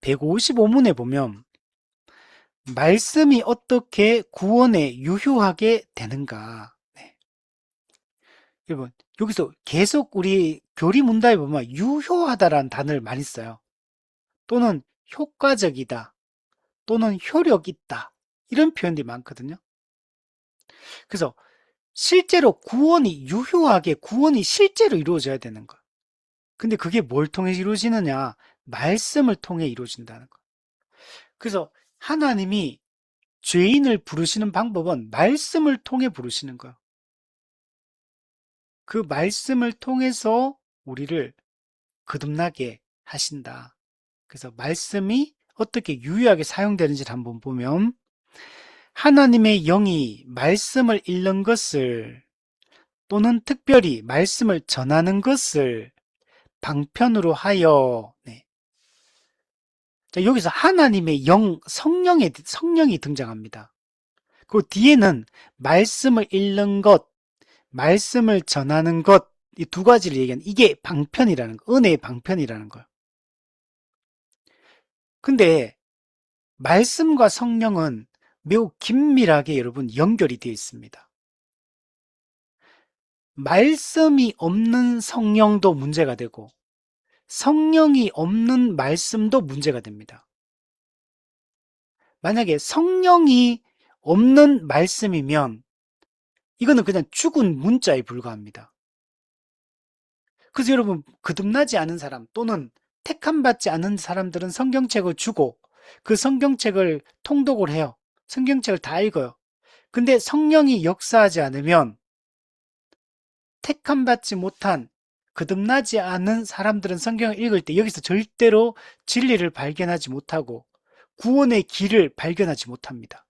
155문에 보면 말씀이 어떻게 구원에 유효하게 되는가. 네. 여러분, 여기서 계속 우리 교리 문답에 보면 유효하다라는 단어를 많이 써요. 또는 효과적이다, 또는 효력 있다, 이런 표현들이 많거든요. 그래서 실제로 구원이 유효하게, 구원이 실제로 이루어져야 되는 거. 근데 그게 뭘 통해 이루어지느냐? 말씀을 통해 이루어진다는 거. 그래서 하나님이 죄인을 부르시는 방법은 말씀을 통해 부르시는 거예요. 그 말씀을 통해서 우리를 거듭나게 하신다. 그래서 말씀이 어떻게 유효하게 사용되는지를 한번 보면, 하나님의 영이 말씀을 읽는 것을, 또는 특별히 말씀을 전하는 것을 방편으로 하여, 네. 자, 여기서 하나님의 영, 성령이 등장합니다. 그 뒤에는 말씀을 읽는 것, 말씀을 전하는 것, 이 두 가지를 얘기하는 이게 방편이라는 거, 은혜의 방편이라는 거예요. 근데 말씀과 성령은 매우 긴밀하게 여러분 연결이 되어 있습니다. 말씀이 없는 성령도 문제가 되고 성령이 없는 말씀도 문제가 됩니다. 만약에 성령이 없는 말씀이면 이거는 그냥 죽은 문자에 불과합니다. 그래서 여러분 거듭나지 않은 사람 또는 택함받지 않은 사람들은 성경책을 주고 그 성경책을 통독을 해요. 성경책을 다 읽어요. 근데 성령이 역사하지 않으면 택함받지 못한 거듭나지 않은 사람들은 성경을 읽을 때 여기서 절대로 진리를 발견하지 못하고 구원의 길을 발견하지 못합니다.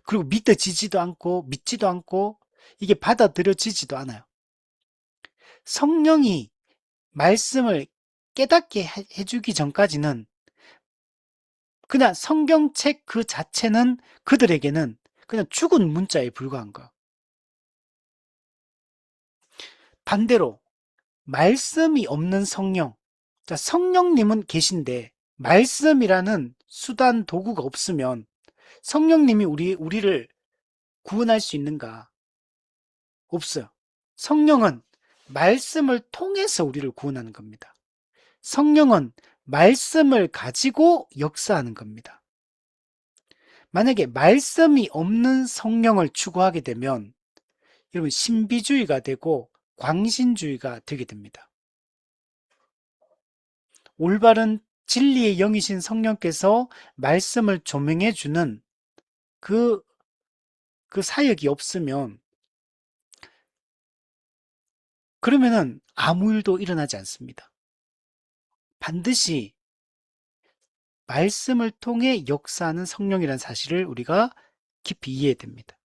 그리고 믿어지지도 않고 믿지도 않고 이게 받아들여지지도 않아요. 성령이 말씀을 깨닫게 해주기 전까지는 그냥 성경책 그 자체는 그들에게는 그냥 죽은 문자에 불과한 거예요. 반대로 말씀이 없는 성령, 자, 성령님은 계신데 말씀이라는 수단 도구가 없으면 성령님이 우리를 구원할 수 있는가? 없어요. 성령은 말씀을 통해서 우리를 구원하는 겁니다. 성령은 말씀을 가지고 역사하는 겁니다. 만약에 말씀이 없는 성령을 추구하게 되면 여러분 신비주의가 되고 광신주의가 되게 됩니다. 올바른 진리의 영이신 성령께서 말씀을 조명해 주는 그, 그 사역이 없으면 그러면은 아무 일도 일어나지 않습니다. 반드시 말씀을 통해 역사하는 성령이라는 사실을 우리가 깊이 이해해야 됩니다.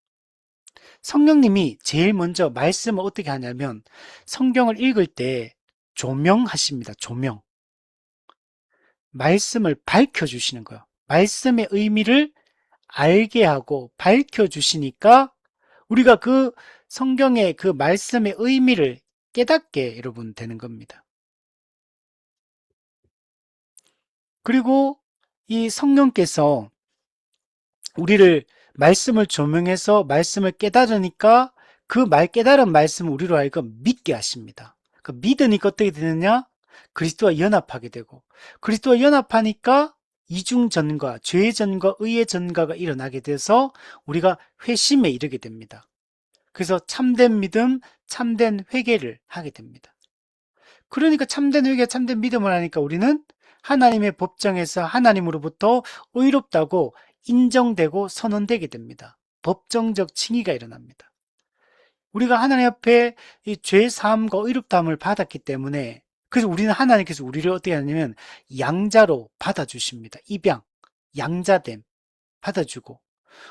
성령님이 제일 먼저 말씀을 어떻게 하냐면 성경을 읽을 때 조명하십니다. 조명. 말씀을 밝혀주시는 거예요. 말씀의 의미를 알게 하고 밝혀주시니까 우리가 그 성경의 그 말씀의 의미를 깨닫게 여러분 되는 겁니다. 그리고 이 성령께서 우리를 말씀을 조명해서 말씀을 깨달으니까 그 깨달은 말씀을 우리로 하여금 믿게 하십니다. 그 믿으니까 어떻게 되느냐? 그리스도와 연합하게 되고 그리스도와 연합하니까 이중전과 죄의 전과 의의 전가가 일어나게 돼서 우리가 회심에 이르게 됩니다. 그래서 참된 믿음, 참된 회개를 하게 됩니다. 그러니까 참된 회개, 참된 믿음을 하니까 우리는 하나님의 법정에서 하나님으로부터 의롭다고 인정되고 선언되게 됩니다. 법정적 칭의가 일어납니다. 우리가 하나님 앞에 이 죄 사함과 의롭다함을 받았기 때문에 그래서 우리는 하나님께서 우리를 어떻게 하냐면 양자로 받아주십니다. 입양, 양자됨 받아주고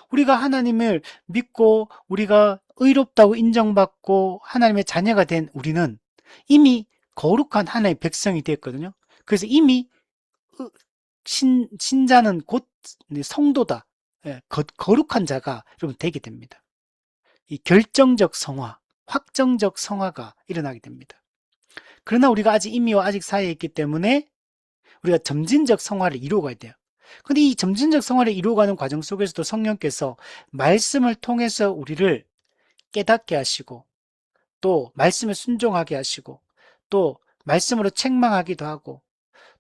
우리가 하나님을 믿고 우리가 의롭다고 인정받고 하나님의 자녀가 된 우리는 이미 거룩한 하나님의 백성이 됐거든요. 그래서 이미 신자는 곧 성도다. 예, 거룩한 자가 여러분 되게 됩니다. 이 결정적 성화, 확정적 성화가 일어나게 됩니다. 그러나 우리가 아직 임의와 아직 사이에 있기 때문에 우리가 점진적 성화를 이루어가야 돼요. 근데 이 점진적 성화를 이루어가는 과정 속에서도 성령께서 말씀을 통해서 우리를 깨닫게 하시고 또 말씀에 순종하게 하시고 또 말씀으로 책망하기도 하고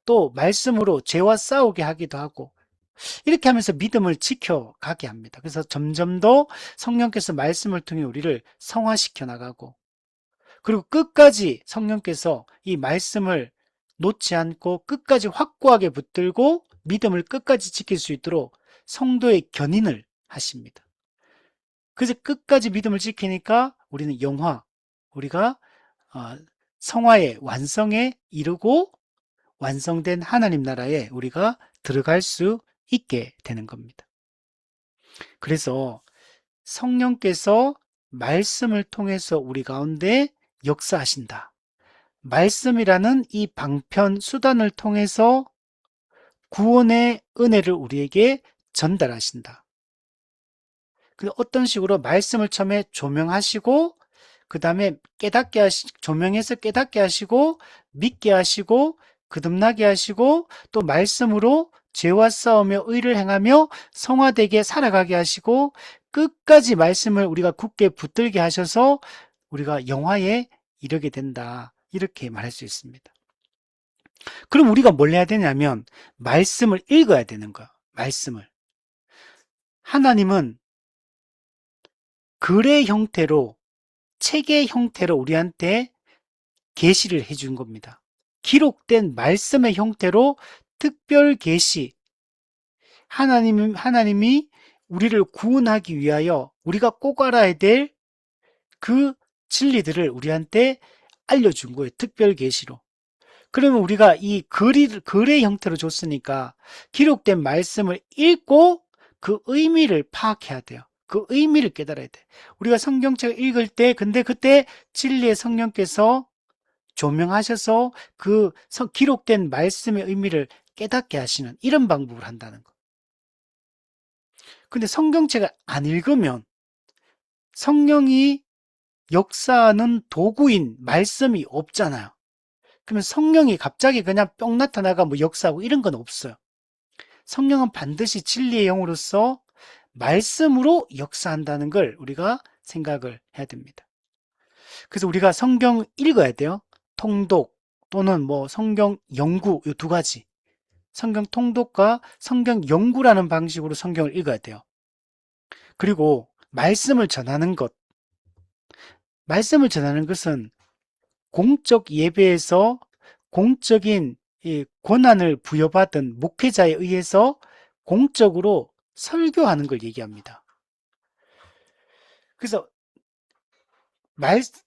또 말씀으로 죄와 싸우게 하기도 하고 이렇게 하면서 믿음을 지켜가게 합니다. 그래서 점점 더 성령께서 말씀을 통해 우리를 성화시켜 나가고 그리고 끝까지 성령께서 이 말씀을 놓지 않고 끝까지 확고하게 붙들고 믿음을 끝까지 지킬 수 있도록 성도의 견인을 하십니다. 그래서 끝까지 믿음을 지키니까 우리는 우리가 성화의 완성에 이르고 완성된 하나님 나라에 우리가 들어갈 수 있게 되는 겁니다. 그래서 성령께서 말씀을 통해서 우리 가운데 역사하신다. 말씀이라는 이 방편 수단을 통해서 구원의 은혜를 우리에게 전달하신다. 어떤 식으로 말씀을 처음에 조명하시고 그 다음에 조명해서 깨닫게 하시고, 믿게 하시고, 거듭나게 하시고, 또 말씀으로 죄와 싸우며 의를 행하며 성화되게 살아가게 하시고, 끝까지 말씀을 우리가 굳게 붙들게 하셔서 우리가 영화에 이르게 된다. 이렇게 말할 수 있습니다. 그럼 우리가 뭘 해야 되냐면 말씀을 읽어야 되는 거야. 말씀을. 하나님은 글의 형태로, 책의 형태로 우리한테 계시를 해준 겁니다. 기록된 말씀의 형태로 특별 계시, 하나님이 우리를 구원하기 위하여 우리가 꼭 알아야 될 그 진리들을 우리한테 알려준 거예요. 특별 계시로. 그러면 우리가 이 글의 형태로 줬으니까 기록된 말씀을 읽고 그 의미를 파악해야 돼요. 그 의미를 깨달아야 돼. 우리가 성경책을 읽을 때, 근데 그때 진리의 성령께서 조명하셔서 그 기록된 말씀의 의미를 깨닫게 하시는 이런 방법을 한다는 거. 근데 성경책을 안 읽으면 성령이 역사하는 도구인 말씀이 없잖아요. 그러면 성령이 갑자기 그냥 뿅 나타나가 뭐 역사하고 이런 건 없어요. 성령은 반드시 진리의 영으로서 말씀으로 역사한다는 걸 우리가 생각을 해야 됩니다. 그래서 우리가 성경 읽어야 돼요. 통독 또는 뭐 성경 연구 이 두 가지. 성경 통독과 성경 연구라는 방식으로 성경을 읽어야 돼요. 그리고 말씀을 전하는 것. 말씀을 전하는 것은 공적 예배에서 공적인 이 권한을 부여받은 목회자에 의해서 공적으로 설교하는 걸 얘기합니다. 그래서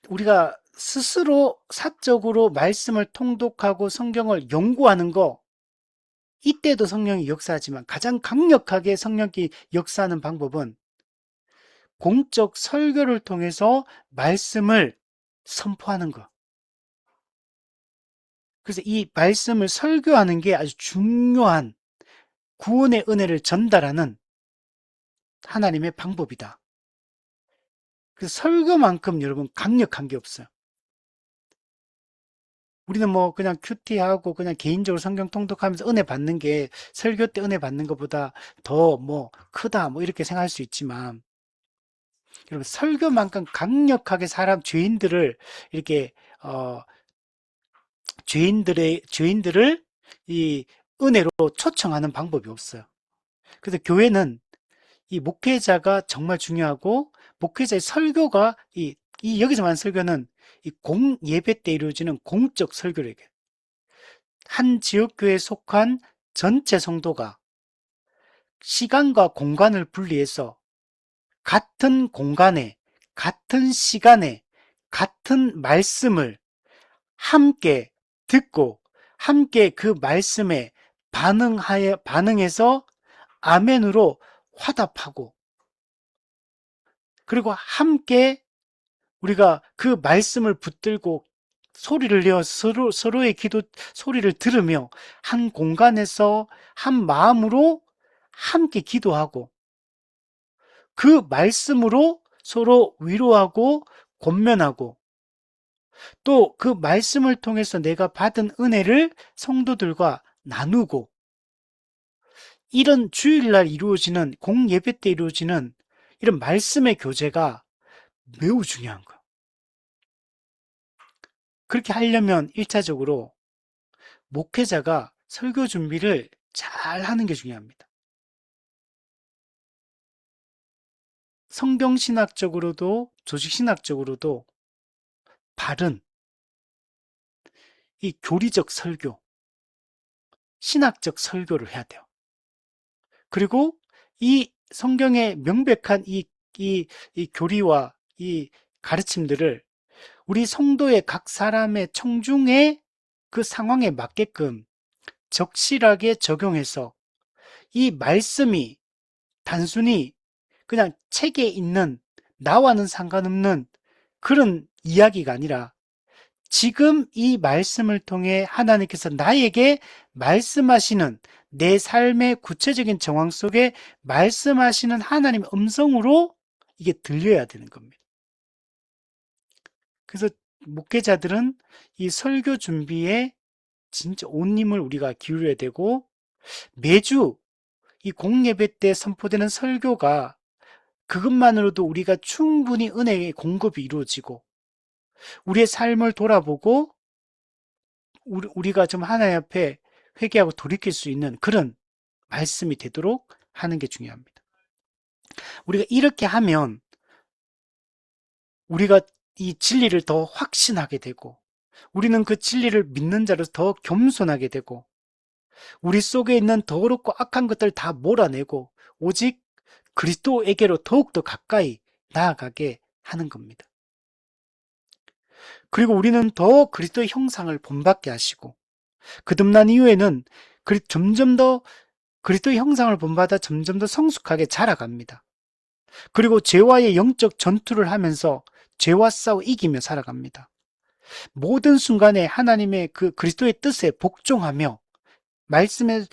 우리가 스스로 사적으로 말씀을 통독하고 성경을 연구하는 거, 이때도 성령이 역사하지만 가장 강력하게 성령이 역사하는 방법은 공적 설교를 통해서 말씀을 선포하는 거. 그래서 이 말씀을 설교하는 게 아주 중요한 구원의 은혜를 전달하는 하나님의 방법이다. 그래서 설교만큼 여러분 강력한 게 없어요. 우리는 뭐 그냥 큐티하고 그냥 개인적으로 성경 통독하면서 은혜 받는 게 설교 때 은혜 받는 것보다 더 뭐 크다 뭐 이렇게 생각할 수 있지만 여러분 설교만큼 강력하게 죄인들을 이렇게 어 죄인들을 이 은혜로 초청하는 방법이 없어요. 그래서 교회는 이 목회자가 정말 중요하고 목회자의 설교가 여기서 말하는 설교는 이 예배 때 이루어지는 공적 설교를 얘기해요. 한 지역교회에 속한 전체 성도가 시간과 공간을 분리해서 같은 공간에, 같은 시간에, 같은 말씀을 함께 듣고 함께 그 말씀에 반응해서 아멘으로 화답하고 그리고 함께 우리가 그 말씀을 붙들고 소리를 내어 서로의 기도 소리를 들으며 한 공간에서 한 마음으로 함께 기도하고 그 말씀으로 서로 위로하고 권면하고 또 그 말씀을 통해서 내가 받은 은혜를 성도들과 나누고 이런 주일날 이루어지는 공예배 때 이루어지는 이런 말씀의 교제가 매우 중요한 거예요. 그렇게 하려면 1차적으로 목회자가 설교 준비를 잘 하는 게 중요합니다. 성경신학적으로도 조직신학적으로도 바른 이 교리적 설교, 신학적 설교를 해야 돼요. 그리고 이 성경의 명백한 이 교리와 이 가르침들을 우리 성도의 각 사람의 청중의 그 상황에 맞게끔 적실하게 적용해서 이 말씀이 단순히 그냥 책에 있는 나와는 상관없는 그런 이야기가 아니라 지금 이 말씀을 통해 하나님께서 나에게 말씀하시는 내 삶의 구체적인 정황 속에 말씀하시는 하나님의 음성으로 이게 들려야 되는 겁니다. 그래서 목회자들은 이 설교 준비에 진짜 온 힘을 우리가 기울여야 되고, 매주 이 공예배 때 선포되는 설교가 그것만으로도 우리가 충분히 은혜의 공급이 이루어지고, 우리의 삶을 돌아보고 우리가 좀 하나님 앞에 회개하고 돌이킬 수 있는 그런 말씀이 되도록 하는 게 중요합니다. 우리가 이렇게 하면 우리가 이 진리를 더 확신하게 되고, 우리는 그 진리를 믿는 자로서 더 겸손하게 되고, 우리 속에 있는 더럽고 악한 것들을 다 몰아내고 오직 그리스도에게로 더욱더 가까이 나아가게 하는 겁니다. 그리고 우리는 더 그리스도의 형상을 본받게 하시고, 거듭난 이후에는 점점 더 그리스도의 형상을 본받아 점점 더 성숙하게 자라갑니다. 그리고 죄와의 영적 전투를 하면서 죄와 싸워 이기며 살아갑니다. 모든 순간에 하나님의 그 그리스도의 뜻에 복종하며 말씀을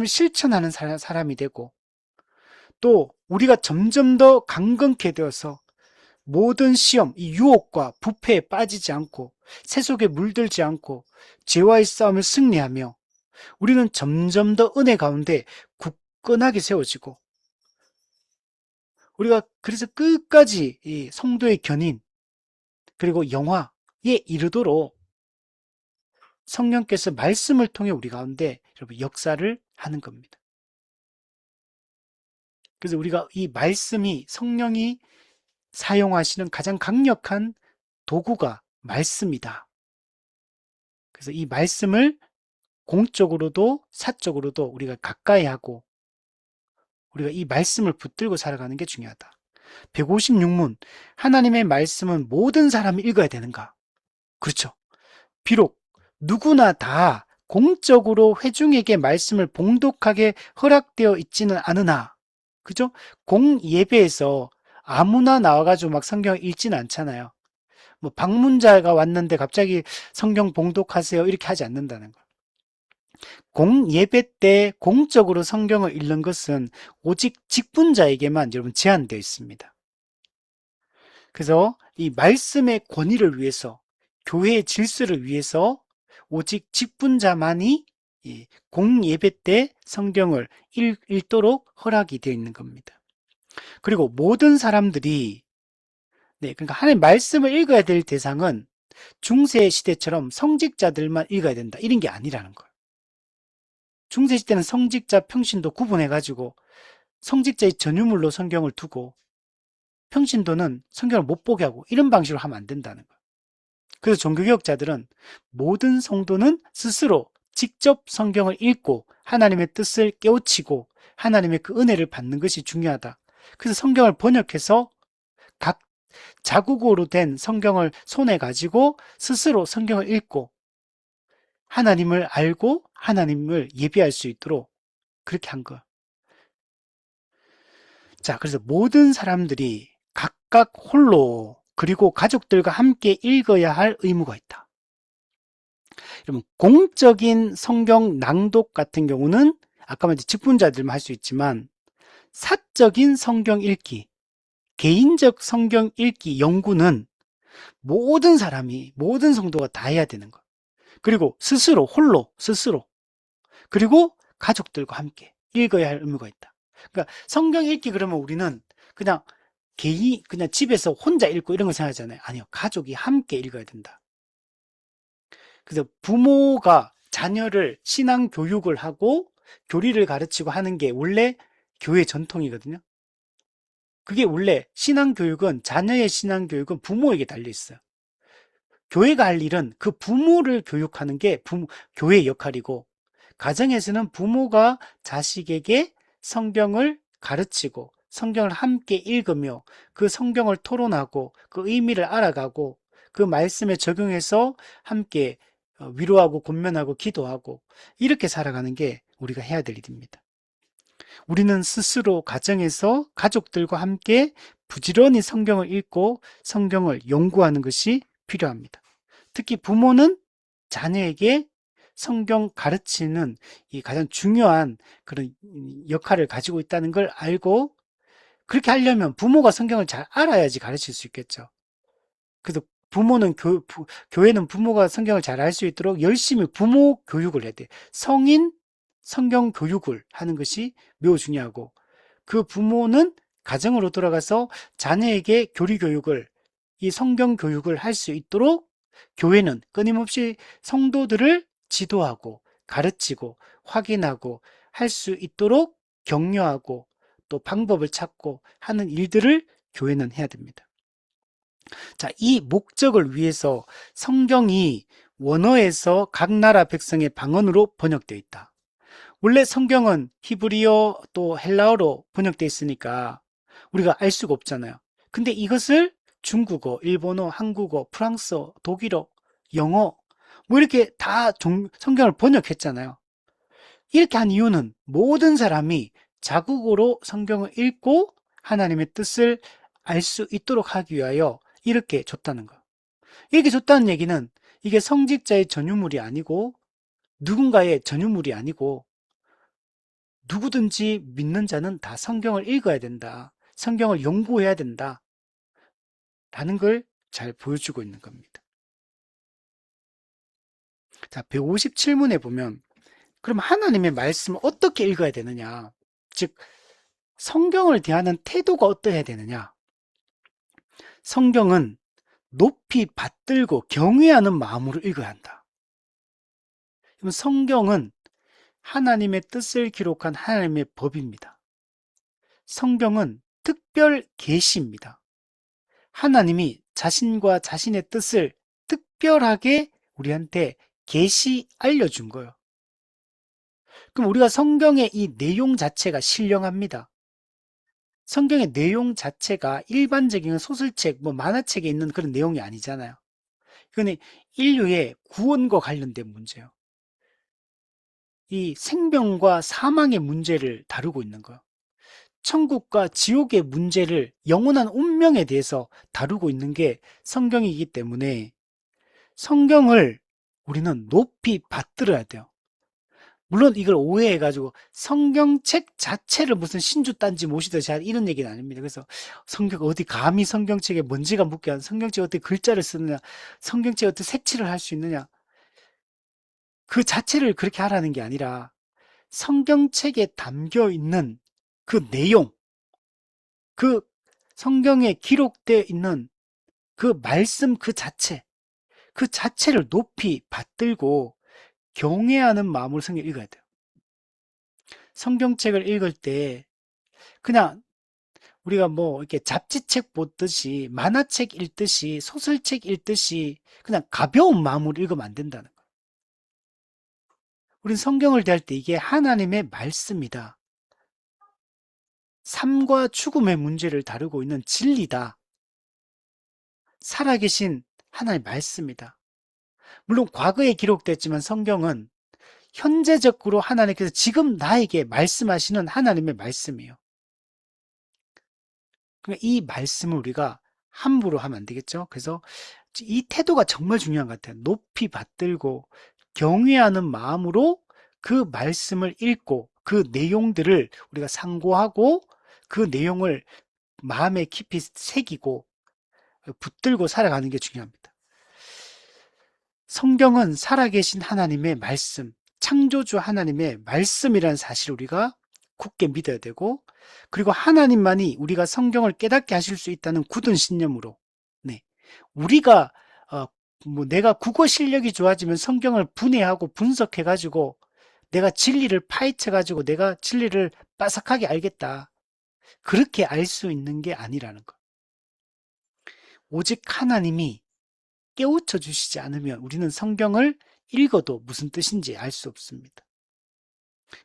실천하는 사람이 되고, 또 우리가 점점 더 강건케 되어서 모든 시험, 이 유혹과 부패에 빠지지 않고 세속에 물들지 않고 죄와의 싸움을 승리하며 우리는 점점 더 은혜 가운데 굳건하게 세워지고, 우리가 그래서 끝까지 이 성도의 견인 그리고 영화에 이르도록 성령께서 말씀을 통해 우리 가운데 여러분 역사를 하는 겁니다. 그래서 우리가 이 말씀이 성령이 사용하시는 가장 강력한 도구가 말씀이다. 그래서 이 말씀을 공적으로도 사적으로도 우리가 가까이 하고 우리가 이 말씀을 붙들고 살아가는 게 중요하다. 156문, 하나님의 말씀은 모든 사람이 읽어야 되는가? 그렇죠. 비록 누구나 다 공적으로 회중에게 말씀을 봉독하게 허락되어 있지는 않으나, 그죠? 공예배에서 아무나 나와가지고 막 성경을 읽지는 않잖아요. 뭐 방문자가 왔는데 갑자기 성경 봉독하세요 이렇게 하지 않는다는 거. 공예배 때 공적으로 성경을 읽는 것은 오직 직분자에게만 여러분 제한되어 있습니다. 그래서 이 말씀의 권위를 위해서, 교회의 질서를 위해서 오직 직분자만이 공예배 때 성경을 읽도록 허락이 되어 있는 겁니다. 그리고 모든 사람들이, 그러니까 하나님의 말씀을 읽어야 될 대상은 중세 시대처럼 성직자들만 읽어야 된다 이런 게 아니라는 거예요. 중세 시대는 성직자, 평신도 구분해가지고 성직자의 전유물로 성경을 두고 평신도는 성경을 못 보게 하고 이런 방식으로 하면 안 된다는 거예요. 그래서 종교개혁자들은 모든 성도는 스스로 직접 성경을 읽고 하나님의 뜻을 깨우치고 하나님의 그 은혜를 받는 것이 중요하다. 그래서 성경을 번역해서 각 자국어로 된 성경을 손에 가지고 스스로 성경을 읽고 하나님을 알고 하나님을 예배할 수 있도록 그렇게 한 거예요. 자, 그래서 모든 사람들이 각각 홀로 그리고 가족들과 함께 읽어야 할 의무가 있다. 여러분, 공적인 성경 낭독 같은 경우는 아까 말한 직분자들만 할 수 있지만 사적인 성경 읽기, 개인적 성경 읽기 연구는 모든 사람이, 모든 성도가 다 해야 되는 거. 그리고 스스로, 홀로, 스스로. 그리고 가족들과 함께 읽어야 할 의무가 있다. 그러니까 성경 읽기 그러면 우리는 그냥 그냥 집에서 혼자 읽고 이런 거 생각하잖아요. 아니요. 가족이 함께 읽어야 된다. 그래서 부모가 자녀를 신앙 교육을 하고 교리를 가르치고 하는 게 원래 교회 전통이거든요. 그게 원래 신앙 교육은, 자녀의 신앙 교육은 부모에게 달려 있어요. 교회가 할 일은 그 부모를 교육하는 게 교회의 역할이고, 가정에서는 부모가 자식에게 성경을 가르치고 성경을 함께 읽으며 그 성경을 토론하고 그 의미를 알아가고 그 말씀에 적용해서 함께 위로하고 권면하고 기도하고 이렇게 살아가는 게 우리가 해야 될 일입니다. 우리는 스스로 가정에서 가족들과 함께 부지런히 성경을 읽고 성경을 연구하는 것이 필요합니다. 특히 부모는 자녀에게 성경 가르치는 이 가장 중요한 그런 역할을 가지고 있다는 걸 알고, 그렇게 하려면 부모가 성경을 잘 알아야지 가르칠 수 있겠죠. 그래서 교회는 부모가 성경을 잘 알 수 있도록 열심히 부모 교육을 해야 돼. 성인 성경 교육을 하는 것이 매우 중요하고, 그 부모는 가정으로 돌아가서 자녀에게 교리 교육을, 이 성경 교육을 할 수 있도록 교회는 끊임없이 성도들을 지도하고 가르치고 확인하고 할 수 있도록 격려하고 또 방법을 찾고 하는 일들을 교회는 해야 됩니다. 자, 이 목적을 위해서 성경이 원어에서 각 나라 백성의 방언으로 번역되어 있다. 원래 성경은 히브리어 또 헬라어로 번역되어 있으니까 우리가 알 수가 없잖아요. 근데 이것을 중국어, 일본어, 한국어, 프랑스어, 독일어, 영어 뭐 이렇게 다 성경을 번역했잖아요. 이렇게 한 이유는 모든 사람이 자국어로 성경을 읽고 하나님의 뜻을 알 수 있도록 하기 위하여 이렇게 줬다는 거예요. 이렇게 줬다는 얘기는 이게 성직자의 전유물이 아니고 누군가의 전유물이 아니고 누구든지 믿는 자는 다 성경을 읽어야 된다. 성경을 연구해야 된다. 라는 걸 잘 보여주고 있는 겁니다. 자, 157문에 보면 그럼 하나님의 말씀을 어떻게 읽어야 되느냐? 즉 성경을 대하는 태도가 어떠해야 되느냐? 성경은 높이 받들고 경외하는 마음으로 읽어야 한다. 그럼 성경은 하나님의 뜻을 기록한 하나님의 법입니다. 성경은 특별 계시입니다. 하나님이 자신과 자신의 뜻을 특별하게 우리한테 계시 알려준 거예요. 그럼 우리가 성경의 이 내용 자체가 신령합니다. 성경의 내용 자체가 일반적인 소설책, 뭐 만화책에 있는 그런 내용이 아니잖아요. 이거는 인류의 구원과 관련된 문제예요. 이 생명과 사망의 문제를 다루고 있는 거예요. 천국과 지옥의 문제를, 영원한 운명에 대해서 다루고 있는 게 성경이기 때문에 성경을 우리는 높이 받들어야 돼요. 물론 이걸 오해해가지고 성경책 자체를 무슨 신주단지 모시듯이 이런 얘기는 아닙니다. 그래서 성경 어디 감히 성경책에 먼지가 묻게 하는, 성경책에 어떻게 글자를 쓰느냐, 성경책에 어떻게 색칠을 할 수 있느냐, 그 자체를 그렇게 하라는 게 아니라 성경책에 담겨 있는 그 내용, 그 성경에 기록되어 있는 그 말씀 그 자체를 높이 받들고 경외하는 마음으로 성경을 읽어야 돼요. 성경책을 읽을 때 그냥 우리가 뭐 이렇게 잡지책 보듯이, 만화책 읽듯이, 소설책 읽듯이 그냥 가벼운 마음으로 읽으면 안 된다는 거예요. 우리는 성경을 대할 때 이게 하나님의 말씀이다. 삶과 죽음의 문제를 다루고 있는 진리다. 살아계신 하나님의 말씀이다. 물론 과거에 기록됐지만 성경은 현재적으로 하나님께서 지금 나에게 말씀하시는 하나님의 말씀이에요. 그러니까 이 말씀을 우리가 함부로 하면 안 되겠죠. 그래서 이 태도가 정말 중요한 것 같아요. 높이 받들고 경외하는 마음으로 그 말씀을 읽고 그 내용들을 우리가 상고하고 그 내용을 마음에 깊이 새기고 붙들고 살아가는 게 중요합니다. 성경은 살아계신 하나님의 말씀, 창조주 하나님의 말씀이라는 사실을 우리가 굳게 믿어야 되고, 그리고 하나님만이 우리가 성경을 깨닫게 하실 수 있다는 굳은 신념으로, 네, 우리가 뭐 내가 국어 실력이 좋아지면 성경을 분해하고 분석해가지고 내가 진리를 파헤쳐가지고 내가 진리를 빠삭하게 알겠다. 그렇게 알 수 있는 게 아니라는 거. 오직 하나님이 깨우쳐 주시지 않으면 우리는 성경을 읽어도 무슨 뜻인지 알 수 없습니다.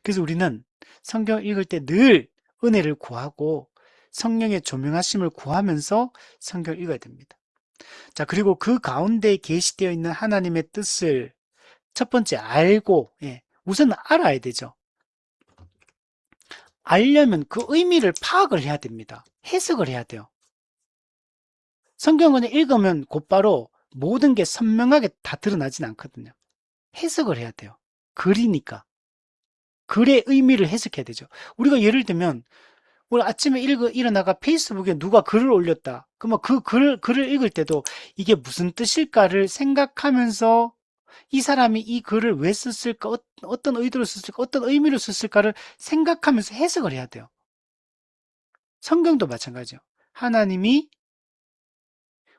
그래서 우리는 성경을 읽을 때 늘 은혜를 구하고 성령의 조명하심을 구하면서 성경을 읽어야 됩니다. 자, 그리고 그 가운데 계시되어 있는 하나님의 뜻을 첫 번째 알고, 우선 알아야 되죠. 알려면 그 의미를 파악을 해야 됩니다. 해석을 해야 돼요. 성경을 읽으면 곧바로 모든 게 선명하게 다 드러나진 않거든요. 해석을 해야 돼요. 글이니까. 글의 의미를 해석해야 되죠. 우리가 예를 들면 오늘 아침에 일어나가 페이스북에 누가 글을 올렸다. 그러면 그 글을 읽을 때도 이게 무슨 뜻일까를 생각하면서 이 사람이 이 글을 왜 썼을까, 어떤 의도로 썼을까, 어떤 의미로 썼을까를 생각하면서 해석을 해야 돼요. 성경도 마찬가지죠. 하나님이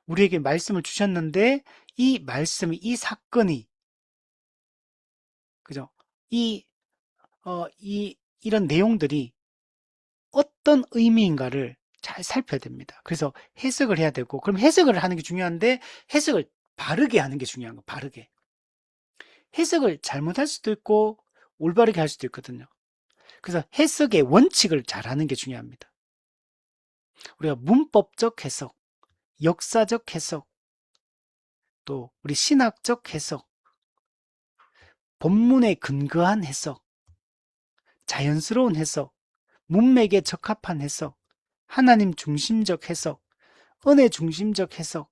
우리에게 말씀을 주셨는데 이 말씀이, 이 사건이, 그죠? 이, 이런 내용들이 어떤 의미인가를 잘 살펴야 됩니다. 그래서 해석을 해야 되고, 그럼 해석을 하는 게 중요한데, 해석을 바르게 하는 게 중요한 거, 바르게. 해석을 잘못할 수도 있고, 올바르게 할 수도 있거든요. 그래서 해석의 원칙을 잘 하는 게 중요합니다. 우리가 문법적 해석, 역사적 해석, 또 우리 신학적 해석, 본문에 근거한 해석, 자연스러운 해석, 문맥에 적합한 해석, 하나님 중심적 해석, 은혜 중심적 해석,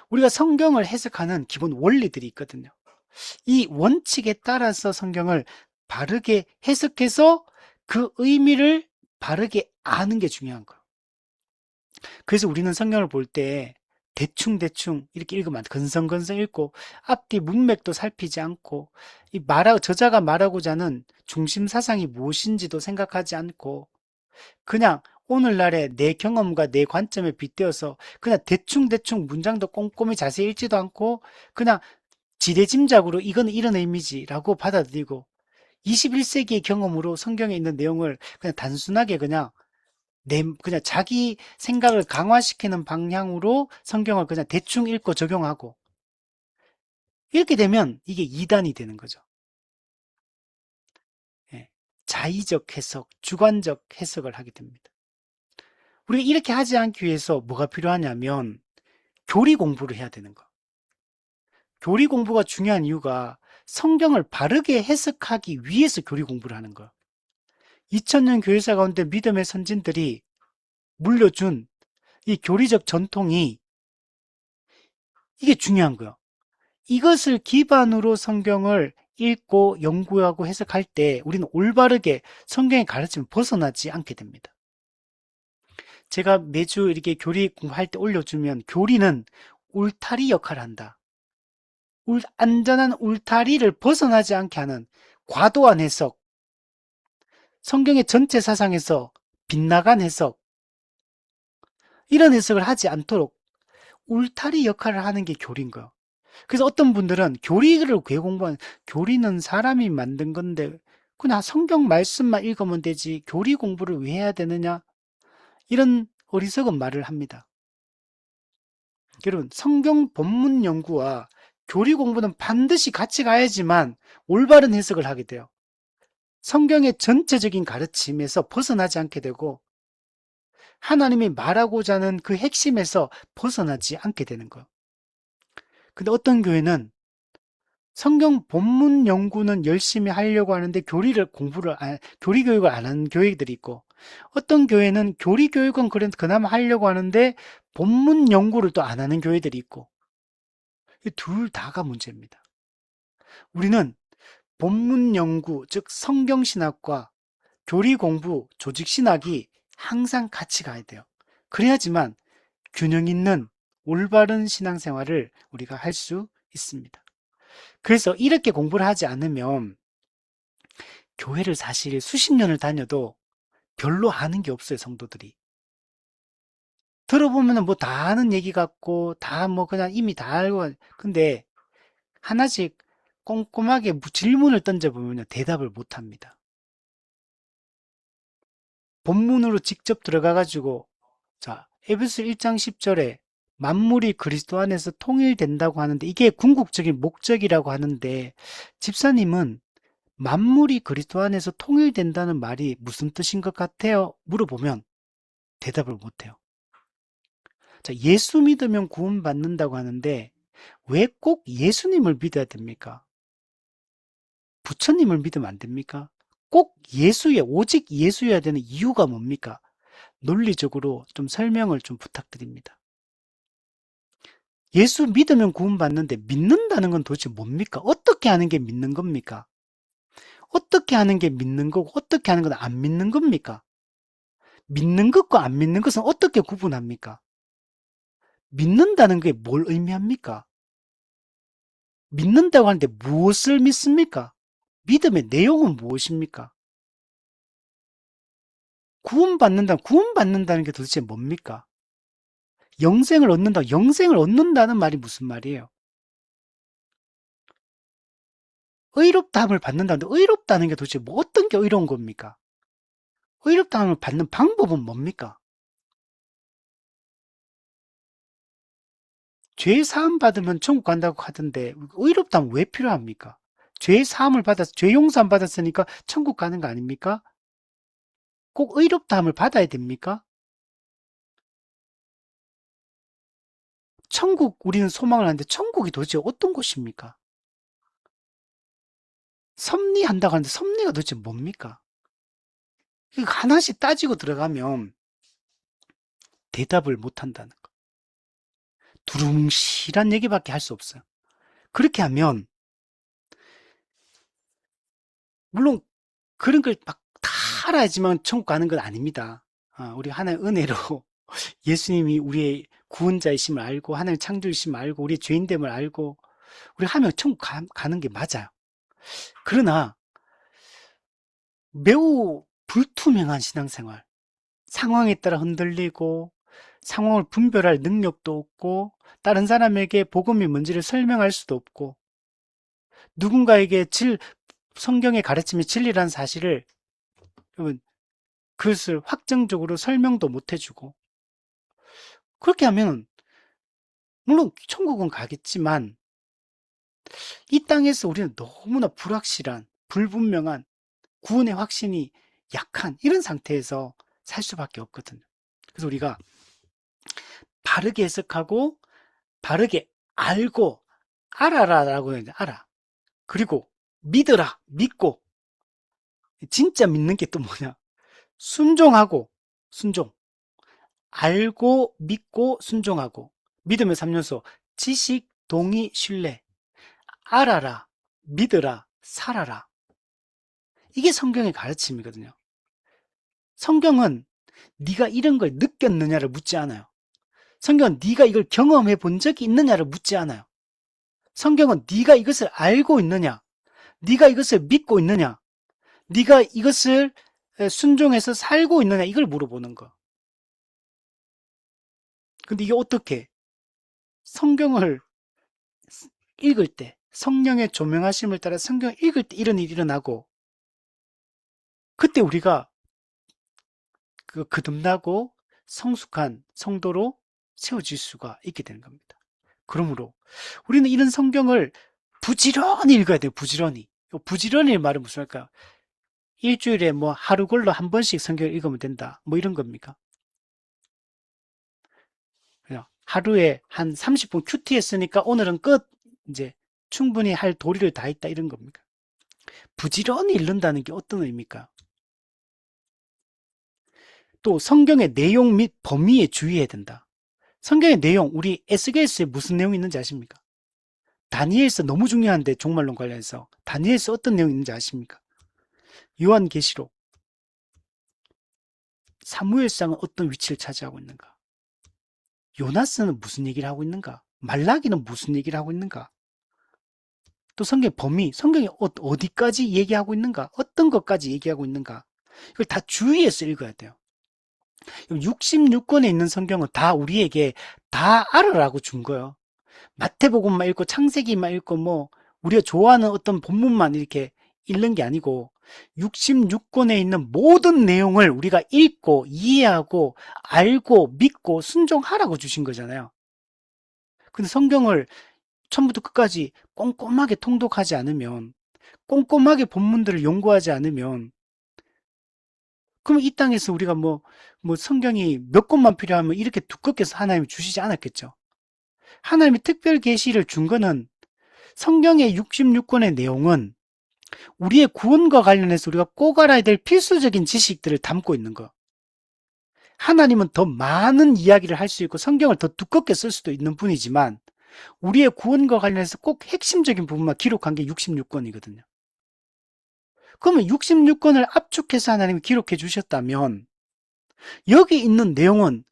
우리가 성경을 해석하는 기본 원리들이 있거든요. 이 원칙에 따라서 성경을 바르게 해석해서 그 의미를 바르게 아는 게 중요한 거예요. 그래서 우리는 성경을 볼 때 대충대충 이렇게 읽으면 안 돼. 건성건성 읽고 앞뒤 문맥도 살피지 않고 저자가 말하고자 하는 중심 사상이 무엇인지도 생각하지 않고 그냥 오늘날의 내 경험과 내 관점에 빗대어서 그냥 대충대충 문장도 꼼꼼히 자세히 읽지도 않고 그냥 지레짐작으로 이건 이런 의미지라고 받아들이고 21세기의 경험으로 성경에 있는 내용을 그냥 단순하게 그냥 자기 생각을 강화시키는 방향으로 성경을 그냥 대충 읽고 적용하고 이렇게 되면 이게 이단이 되는 거죠. 예. 자의적 해석, 주관적 해석을 하게 됩니다. 우리가 이렇게 하지 않기 위해서 뭐가 필요하냐면 교리 공부를 해야 되는 거. 교리 공부가 중요한 이유가 성경을 바르게 해석하기 위해서 교리 공부를 하는 거예요. 2000년 교회사 가운데 믿음의 선진들이 물려준 이 교리적 전통이 이게 중요한 거예요. 이것을 기반으로 성경을 읽고 연구하고 해석할 때 우리는 올바르게 성경의 가르침을 벗어나지 않게 됩니다. 제가 매주 이렇게 교리 공부할 때 올려주면 교리는 울타리 역할을 한다. 안전한 울타리를 벗어나지 않게 하는 과도한 해석, 성경의 전체 사상에서 빗나간 해석, 이런 해석을 하지 않도록 울타리 역할을 하는 게 교리인 거예요. 그래서 어떤 분들은 교리를 왜 공부하는, 교리는 사람이 만든 건데 그냥 성경 말씀만 읽으면 되지 교리 공부를 왜 해야 되느냐? 이런 어리석은 말을 합니다. 여러분, 성경 본문 연구와 교리 공부는 반드시 같이 가야지만 올바른 해석을 하게 돼요. 성경의 전체적인 가르침에서 벗어나지 않게 되고 하나님이 말하고자 하는 그 핵심에서 벗어나지 않게 되는 거예요. 근데 어떤 교회는 성경 본문 연구는 열심히 하려고 하는데 교리 교육을 안 하는 교회들이 있고 어떤 교회는 교리 교육은 그나마 하려고 하는데 본문 연구를 또 안 하는 교회들이 있고 이 둘 다가 문제입니다. 우리는 본문 연구, 즉 성경신학과 교리 공부, 조직신학이 항상 같이 가야 돼요. 그래야지만 균형 있는 올바른 신앙생활을 우리가 할 수 있습니다. 그래서 이렇게 공부를 하지 않으면 교회를 사실 수십 년을 다녀도 별로 아는 게 없어요, 성도들이. 들어보면 뭐 다 아는 얘기 같고, 다 뭐 그냥 이미 다 알고, 근데 하나씩 꼼꼼하게 질문을 던져보면 대답을 못 합니다. 본문으로 직접 들어가가지고, 자, 에베소 1장 10절에 만물이 그리스도 안에서 통일된다고 하는데, 이게 궁극적인 목적이라고 하는데, 집사님은 만물이 그리스도 안에서 통일된다는 말이 무슨 뜻인 것 같아요? 물어보면 대답을 못해요. 자, 예수 믿으면 구원받는다고 하는데 왜 꼭 예수님을 믿어야 됩니까? 부처님을 믿으면 안 됩니까? 꼭 오직 예수여야 되는 이유가 뭡니까? 논리적으로 좀 설명을 좀 부탁드립니다. 예수 믿으면 구원받는데 믿는다는 건 도대체 뭡니까? 어떻게 하는 게 믿는 겁니까? 어떻게 하는 게 믿는 거고 어떻게 하는 건 안 믿는 겁니까? 믿는 것과 안 믿는 것은 어떻게 구분합니까? 믿는다는 게 뭘 의미합니까? 믿는다고 하는데 무엇을 믿습니까? 믿음의 내용은 무엇입니까? 구원받는다는 게 도대체 뭡니까? 영생을 얻는다는 말이 무슨 말이에요? 의롭다함을 받는다는데 의롭다는 게 도대체 뭐 어떤 게 의로운 겁니까? 의롭다함을 받는 방법은 뭡니까? 죄 사함 받으면 천국 간다고 하던데 의롭다면 왜 필요합니까? 죄 용서함 받았으니까 천국 가는 거 아닙니까? 꼭 의롭다함을 받아야 됩니까? 우리는 소망을 하는데 천국이 도대체 어떤 곳입니까? 섭리한다고 하는데 섭리가 도대체 뭡니까? 이거 하나씩 따지고 들어가면 대답을 못 한다는 거. 두rum실한 얘기밖에 할 수 없어요. 그렇게 하면 물론 그런 걸 막 다 알아야지만 천국 가는 건 아닙니다. 우리 하나의 은혜로 예수님이 우리의 구원자이심을 알고 하나님의 창조이심을 알고 우리의 죄인됨을 알고 우리 하면 천국 가는 게 맞아요. 그러나 매우 불투명한 신앙생활, 상황에 따라 흔들리고 상황을 분별할 능력도 없고 다른 사람에게 복음이 뭔지를 설명할 수도 없고 누군가에게 성경의 가르침이 진리라는 사실을 여러분 그것을 확정적으로 설명도 못 해주고 그렇게 하면 물론 천국은 가겠지만 이 땅에서 우리는 너무나 불확실한 불분명한 구원의 확신이 약한 이런 상태에서 살 수밖에 없거든요. 그래서 우리가 바르게 해석하고 바르게 알고 알아라라고 해야 돼. 알아. 그리고 믿어라. 믿고 진짜 믿는 게 또 뭐냐? 순종하고 순종. 알고 믿고 순종하고 믿음의 3요소 지식, 동의, 신뢰. 알아라. 믿어라. 살아라. 이게 성경의 가르침이거든요. 성경은 네가 이런 걸 느꼈느냐를 묻지 않아요. 성경은 네가 이걸 경험해 본 적이 있느냐를 묻지 않아요. 성경은 네가 이것을 알고 있느냐, 네가 이것을 믿고 있느냐, 네가 이것을 순종해서 살고 있느냐 이걸 물어보는 거. 근데 이게 어떻게 성경을 읽을 때 성령의 조명하심을 따라 성경을 읽을 때 이런 일이 일어나고 그때 우리가 거듭나고 성숙한 성도로 세워질 수가 있게 되는 겁니다. 그러므로 우리는 이런 성경을 부지런히 읽어야 돼요. 부지런히. 부지런히 말은 무슨 말일까요? 일주일에 뭐 하루 걸러 한 번씩 성경을 읽으면 된다. 뭐 이런 겁니까? 그냥 하루에 한 30분 큐티 했으니까 오늘은 끝. 이제 충분히 할 도리를 다 했다. 이런 겁니까? 부지런히 읽는다는 게 어떤 의미입니까? 또 성경의 내용 및 범위에 주의해야 된다. 성경의 내용, 우리 에스겔서에 무슨 내용이 있는지 아십니까? 다니엘서 너무 중요한데 종말론 관련해서 다니엘서 어떤 내용이 있는지 아십니까? 요한계시록, 사무엘상은 어떤 위치를 차지하고 있는가? 요나스는 무슨 얘기를 하고 있는가? 말라기는 무슨 얘기를 하고 있는가? 또 성경 범위, 성경이 어디까지 얘기하고 있는가? 어떤 것까지 얘기하고 있는가? 이걸 다 주의해서 읽어야 돼요. 66권에 있는 성경은 다 우리에게 다 알아라고 준 거예요. 마태복음만 읽고 창세기만 읽고 뭐 우리가 좋아하는 어떤 본문만 이렇게 읽는 게 아니고 66권에 있는 모든 내용을 우리가 읽고 이해하고 알고 믿고 순종하라고 주신 거잖아요. 근데 성경을 처음부터 끝까지 꼼꼼하게 통독하지 않으면 꼼꼼하게 본문들을 연구하지 않으면 그럼 이 땅에서 우리가 뭐 성경이 몇 권만 필요하면 이렇게 두껍게 해서 하나님이 주시지 않았겠죠. 하나님이 특별 계시를 준 거는 성경의 66권의 내용은 우리의 구원과 관련해서 우리가 꼭 알아야 될 필수적인 지식들을 담고 있는 거. 하나님은 더 많은 이야기를 할 수 있고 성경을 더 두껍게 쓸 수도 있는 분이지만 우리의 구원과 관련해서 꼭 핵심적인 부분만 기록한 게 66권이거든요. 그러면 66권을 압축해서 하나님이 기록해 주셨다면 여기 있는 내용은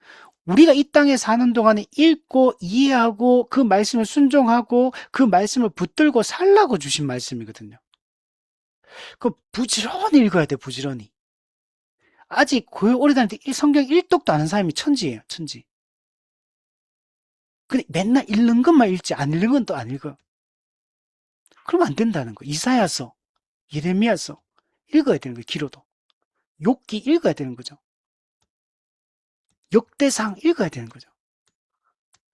우리가 이 땅에 사는 동안에 읽고 이해하고 그 말씀을 순종하고 그 말씀을 붙들고 살라고 주신 말씀이거든요. 그 부지런히 읽어야 돼, 부지런히. 아직 교회 오래 다닐 때 성경 1독도 아는 사람이 천지예요, 천지. 근데 맨날 읽는 것만 읽지 안 읽는 건 또 안 읽어. 그러면 안 된다는 거. 이사야서, 예레미야서 읽어야 되는 거예요, 기로도. 욥기 읽어야 되는 거죠. 역대상 읽어야 되는 거죠.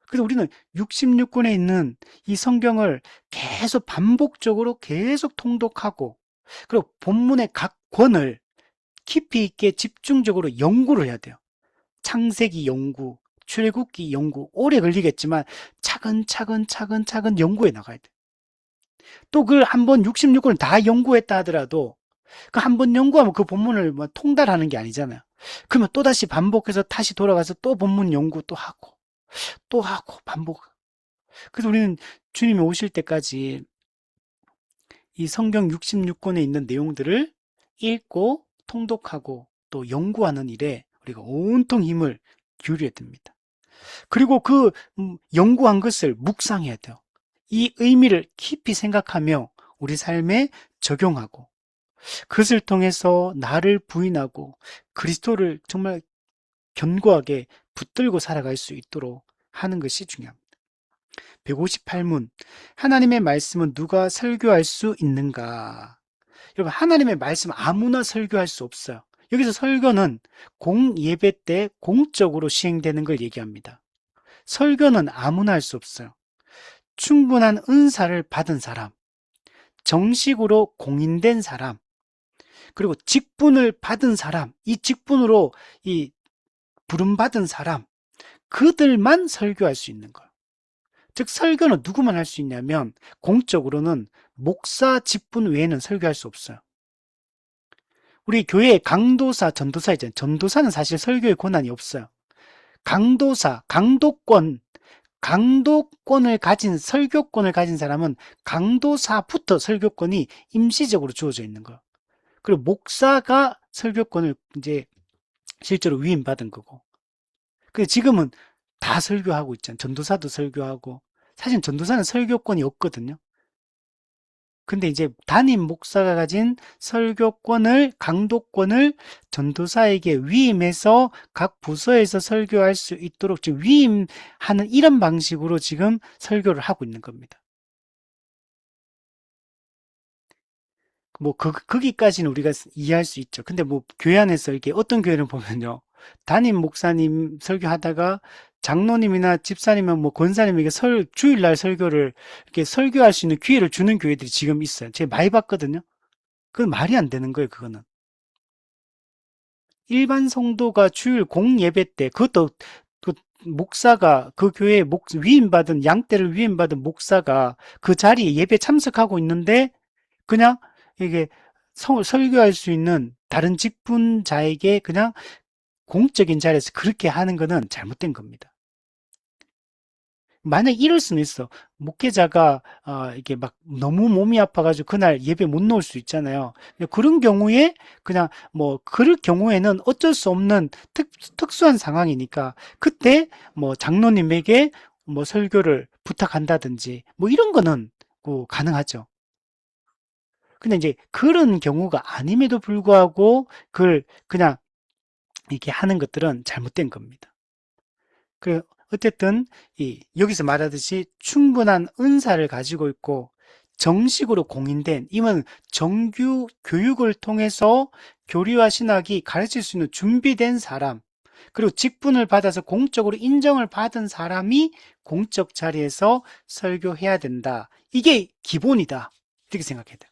그래서 우리는 66권에 있는 이 성경을 계속 반복적으로 계속 통독하고 그리고 본문의 각 권을 깊이 있게 집중적으로 연구를 해야 돼요. 창세기 연구, 출애굽기 연구, 오래 걸리겠지만 차근차근 연구해 나가야 돼요. 또 그걸 한번 66권을 다 연구했다 하더라도 그 한 번 연구하면 그 본문을 뭐 통달하는 게 아니잖아요. 그러면 또다시 반복해서 다시 돌아가서 또 본문 연구 또 하고 반복. 그래서 우리는 주님이 오실 때까지 이 성경 66권에 있는 내용들을 읽고 통독하고 또 연구하는 일에 우리가 온통 힘을 기울여야 됩니다. 그리고 그 연구한 것을 묵상해야 돼요. 이 의미를 깊이 생각하며 우리 삶에 적용하고 그것을 통해서 나를 부인하고 그리스도를 정말 견고하게 붙들고 살아갈 수 있도록 하는 것이 중요합니다. 158문. 하나님의 말씀은 누가 설교할 수 있는가? 여러분, 하나님의 말씀 아무나 설교할 수 없어요. 여기서 설교는 공예배 때 공적으로 시행되는 걸 얘기합니다. 설교는 아무나 할 수 없어요. 충분한 은사를 받은 사람, 정식으로 공인된 사람, 그리고 직분을 받은 사람, 이 직분으로 이 부름받은 사람, 그들만 설교할 수 있는 거예요. 즉 설교는 누구만 할 수 있냐면 공적으로는 목사 직분 외에는 설교할 수 없어요. 우리 교회에 강도사, 전도사 있잖아요. 전도사는 사실 설교의 권한이 없어요. 강도사, 강도권을 가진 설교권을 가진 사람은 강도사부터 설교권이 임시적으로 주어져 있는 거예요. 그리고 목사가 설교권을 이제 실제로 위임받은 거고. 근데 지금은 다 설교하고 있잖아요. 전도사도 설교하고. 사실 전도사는 설교권이 없거든요. 근데 이제 담임 목사가 가진 설교권을, 강도권을 전도사에게 위임해서 각 부서에서 설교할 수 있도록 지금 위임하는 이런 방식으로 지금 설교를 하고 있는 겁니다. 뭐, 거기까지는 우리가 이해할 수 있죠. 근데 뭐, 교회 안에서 이렇게 어떤 교회를 보면요. 담임 목사님 설교하다가 장로님이나 집사님은 뭐 권사님에게 주일날 설교를 이렇게 설교할 수 있는 기회를 주는 교회들이 지금 있어요. 제가 많이 봤거든요. 그건 말이 안 되는 거예요, 그거는. 일반 성도가 주일 공예배 때, 그것도 그 목사가 그 교회에 위임받은, 양떼를 위임받은 목사가 그 자리에 예배 참석하고 있는데 그냥 이게 설교할 수 있는 다른 직분자에게 그냥 공적인 자리에서 그렇게 하는 거는 잘못된 겁니다. 만약 이럴 수는 있어. 목회자가 이게 막 너무 몸이 아파가지고 그날 예배 못 나올 수 있잖아요. 그런 경우에 그냥 뭐 그럴 경우에는 어쩔 수 없는 특수한 상황이니까 그때 뭐 장로님에게 뭐 설교를 부탁한다든지 뭐 이런 거는 가능하죠. 근데 이제 그런 경우가 아님에도 불구하고 그걸 그냥 이렇게 하는 것들은 잘못된 겁니다. 그 어쨌든 여기서 말하듯이 충분한 은사를 가지고 있고 정식으로 공인된 이건 정규 교육을 통해서 교리와 신학이 가르칠 수 있는 준비된 사람 그리고 직분을 받아서 공적으로 인정을 받은 사람이 공적 자리에서 설교해야 된다. 이게 기본이다. 이렇게 생각해야 돼요.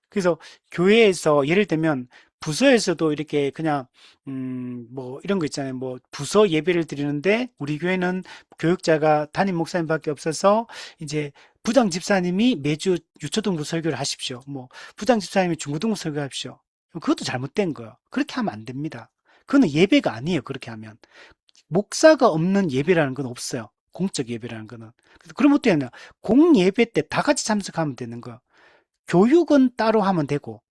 그래서 교회에서 예를 들면 부서에서도 이렇게 그냥 뭐 이런 거 있잖아요. 뭐 부서 예배를 드리는데 우리 교회는 교육자가 담임 목사님밖에 없어서 이제 부장 집사님이 매주 유초등부 설교를 하십시오. 뭐 부장 집사님이 중고등부 설교하십시오. 그것도 잘못된 거예요. 그렇게 하면 안 됩니다. 그거는 예배가 아니에요. 그렇게 하면 목사가 없는 예배라는 건 없어요. 공적 예배라는 거는. 그래서 그럼 어떻게 하냐? 공 예배 때 다 같이 참석하면 되는 거예요. 교육은 따로 하면 되고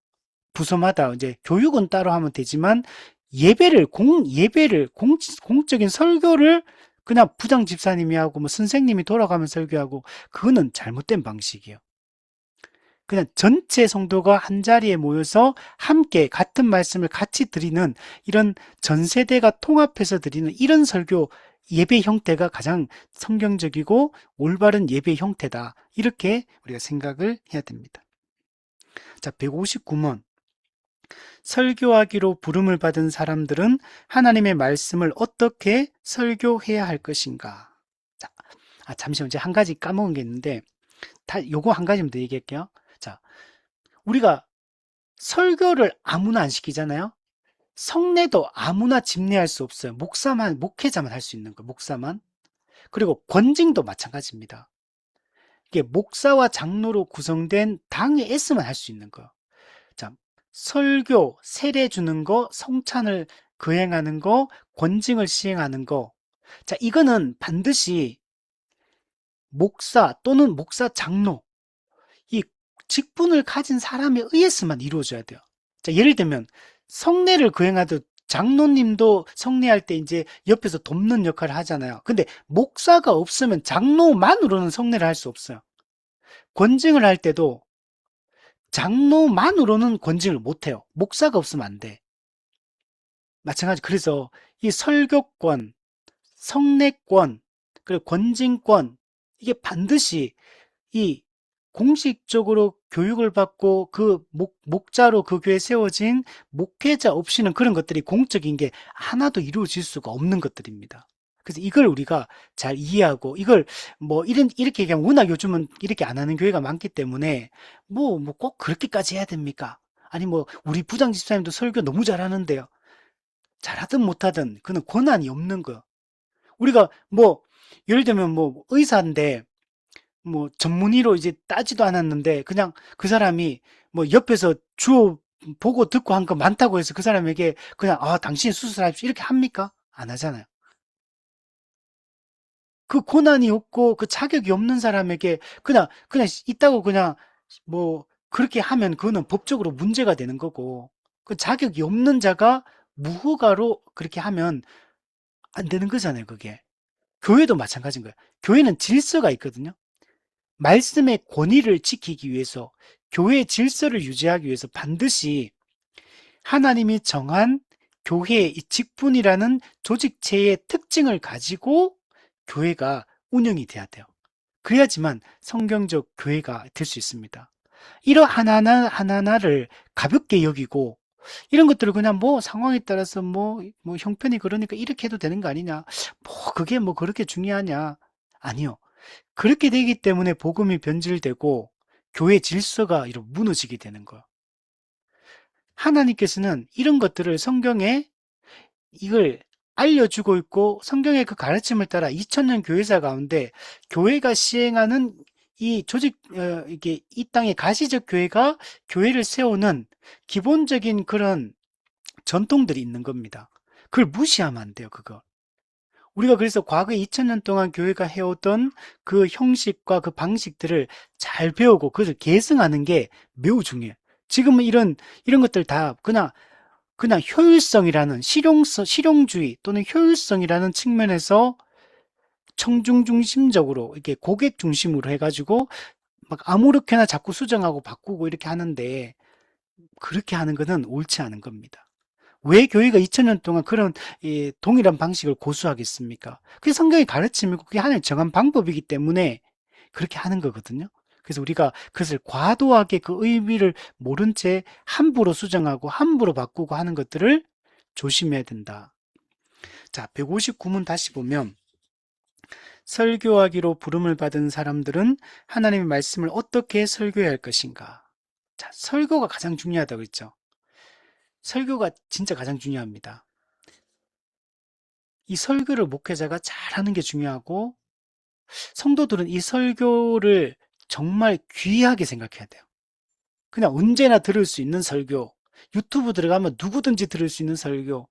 부서마다 이제 교육은 따로 하면 되지만 예배를 공적인 설교를 그냥 부장 집사님이 하고 뭐 선생님이 돌아가면 설교하고 그거는 잘못된 방식이에요. 그냥 전체 성도가 한 자리에 모여서 함께 같은 말씀을 같이 드리는 이런 전 세대가 통합해서 드리는 이런 설교 예배 형태가 가장 성경적이고 올바른 예배 형태다. 이렇게 우리가 생각을 해야 됩니다. 자, 159번. 설교하기로 부름을 받은 사람들은 하나님의 말씀을 어떻게 설교해야 할 것인가? 자, 잠시만요. 제가 한 가지 까먹은 게 있는데, 요거 한 가지만 더 얘기할게요. 자, 우리가 설교를 아무나 안 시키잖아요. 성례도 아무나 집례할 수 없어요. 목회자만 할 수 있는 거예요. 목사만. 그리고 권징도 마찬가지입니다. 이게 목사와 장로로 구성된 당의 S만 할 수 있는 거예요. 자, 설교, 세례 주는 거, 성찬을 거행하는 거, 권징을 시행하는 거. 자, 이거는 반드시 목사 또는 목사 장로, 이 직분을 가진 사람에 의해서만 이루어져야 돼요. 자, 예를 들면 성례를 거행하듯 장로님도 성례할 때 이제 옆에서 돕는 역할을 하잖아요. 근데 목사가 없으면 장로만으로는 성례를 할 수 없어요. 권징을 할 때도 장로만으로는 권징을 못 해요. 목사가 없으면 안 돼. 마찬가지. 그래서 이 설교권, 성례권, 그리고 권징권, 이게 반드시 이 공식적으로 교육을 받고 그 목자로 그 교회에 세워진 목회자 없이는 그런 것들이 공적인 게 하나도 이루어질 수가 없는 것들입니다. 그래서 이걸 우리가 잘 이해하고 이걸 뭐 이렇게 얘기하면 워낙 요즘은 이렇게 안 하는 교회가 많기 때문에 뭐 꼭 그렇게까지 해야 됩니까? 아니 뭐 우리 부장 집사님도 설교 너무 잘하는데요. 잘하든 못하든 그는 권한이 없는 거예요. 우리가 뭐 예를 들면 뭐 의사인데 뭐 전문의로 이제 따지도 않았는데 그냥 그 사람이 뭐 옆에서 주워 보고 듣고 한 거 많다고 해서 그 사람에게 그냥 당신이 수술하십시오 이렇게 합니까? 안 하잖아요. 그 고난이 없고 그 자격이 없는 사람에게 그냥 있다고 그냥 뭐 그렇게 하면 그거는 법적으로 문제가 되는 거고 그 자격이 없는 자가 무허가로 그렇게 하면 안 되는 거잖아요, 그게. 교회도 마찬가지인 거예요. 교회는 질서가 있거든요. 말씀의 권위를 지키기 위해서 교회의 질서를 유지하기 위해서 반드시 하나님이 정한 교회의 이 직분이라는 조직체의 특징을 가지고 교회가 운영이 돼야 돼요. 그래야지만 성경적 교회가 될 수 있습니다. 이런 하나하나를 가볍게 여기고 이런 것들을 그냥 뭐 상황에 따라서 뭐 형편이 그러니까 이렇게 해도 되는 거 아니냐. 뭐 그게 뭐 그렇게 중요하냐. 아니요. 그렇게 되기 때문에 복음이 변질되고 교회 질서가 이렇게 무너지게 되는 거예요. 하나님께서는 이런 것들을 성경에 이걸 알려주고 있고 성경의 그 가르침을 따라 2000년 교회사 가운데 교회가 시행하는 이 이게 이 땅의 가시적 교회가 교회를 세우는 기본적인 그런 전통들이 있는 겁니다. 그걸 무시하면 안 돼요, 그거. 우리가 그래서 과거 2000년 동안 교회가 해오던 그 형식과 그 방식들을 잘 배우고 그것을 계승하는 게 매우 중요해요. 지금은 이런 것들 다 그냥 효율성이라는 실용주의 또는 효율성이라는 측면에서 청중 중심적으로 이렇게 고객 중심으로 해가지고 막 아무렇게나 자꾸 수정하고 바꾸고 이렇게 하는데 그렇게 하는 것은 옳지 않은 겁니다. 왜 교회가 2000년 동안 그런 동일한 방식을 고수하겠습니까? 그게 성경의 가르침이고 그게 하나님 정한 방법이기 때문에 그렇게 하는 거거든요. 그래서 우리가 그것을 과도하게 그 의미를 모른 채 함부로 수정하고 함부로 바꾸고 하는 것들을 조심해야 된다. 자, 159문 다시 보면 설교하기로 부름을 받은 사람들은 하나님의 말씀을 어떻게 설교해야 할 것인가? 자, 설교가 가장 중요하다고 했죠. 설교가 진짜 가장 중요합니다. 이 설교를 목회자가 잘하는 게 중요하고 성도들은 이 설교를 정말 귀하게 생각해야 돼요. 그냥 언제나 들을 수 있는 설교, 유튜브 들어가면 누구든지 들을 수 있는 설교,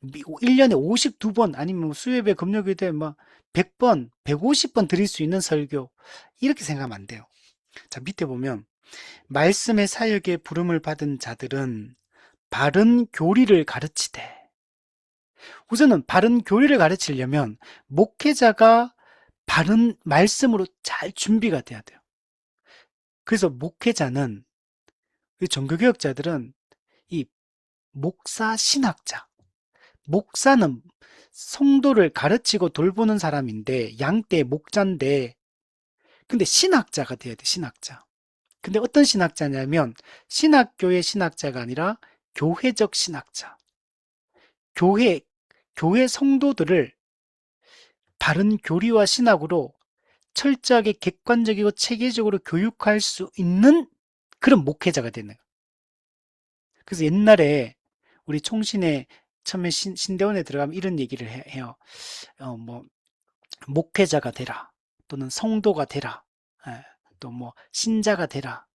1년에 52번 아니면 수요예배, 금요예배 막 100번, 150번 들을 수 있는 설교 이렇게 생각하면 안 돼요. 자, 밑에 보면 말씀의 사역에 부름을 받은 자들은 바른 교리를 가르치되, 우선은 바른 교리를 가르치려면 목회자가 바른 말씀으로 잘 준비가 돼야 돼요. 그래서 목회자는, 이 종교개혁자들은 이 목사 신학자, 목사는 성도를 가르치고 돌보는 사람인데 양떼 목자인데, 근데 신학자가 돼야 돼, 신학자. 근데 어떤 신학자냐면 신학교의 신학자가 아니라 교회적 신학자. 교회, 교회 성도들을 바른 교리와 신학으로 철저하게 객관적이고 체계적으로 교육할 수 있는 그런 목회자가 되는 거예요. 그래서 옛날에 우리 총신에 처음에 신대원에 들어가면 이런 얘기를 해요. 뭐 목회자가 되라, 또는 성도가 되라, 또 뭐 신자가 되라,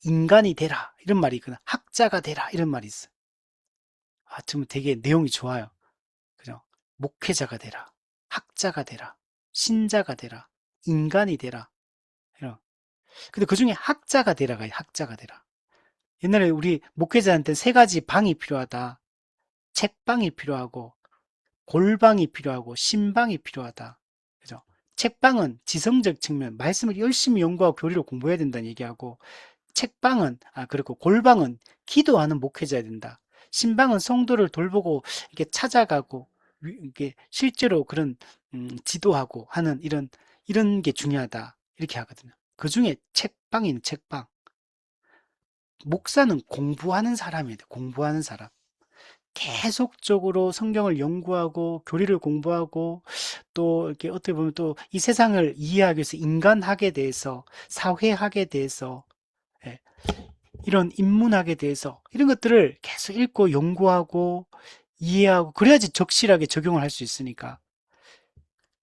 인간이 되라, 이런 말이 있거나 학자가 되라, 이런 말이 있어요. 좀 되게 내용이 좋아요. 그죠? 목회자가 되라, 학자가 되라, 신자가 되라, 인간이 되라. 이런. 근데 그 중에 학자가 되라가 학자가 되라. 옛날에 우리 목회자한테 세 가지 방이 필요하다. 책방이 필요하고, 골방이 필요하고, 신방이 필요하다. 그죠? 책방은 지성적 측면, 말씀을 열심히 연구하고 교리를 공부해야 된다는 얘기하고, 책방은, 그리고 골방은 기도하는 목회자야 된다. 신방은 성도를 돌보고, 이렇게 찾아가고, 이게 실제로 그런, 지도하고 하는 이런 게 중요하다. 이렇게 하거든요. 그 중에 책방인 책방. 목사는 공부하는 사람이에요. 공부하는 사람. 계속적으로 성경을 연구하고 교리를 공부하고 또 이렇게 어떻게 보면 또 이 세상을 이해하기 위해서 인간학에 대해서 사회학에 대해서 예, 이런 인문학에 대해서 이런 것들을 계속 읽고 연구하고 이해하고 그래야지 적실하게 적용을 할 수 있으니까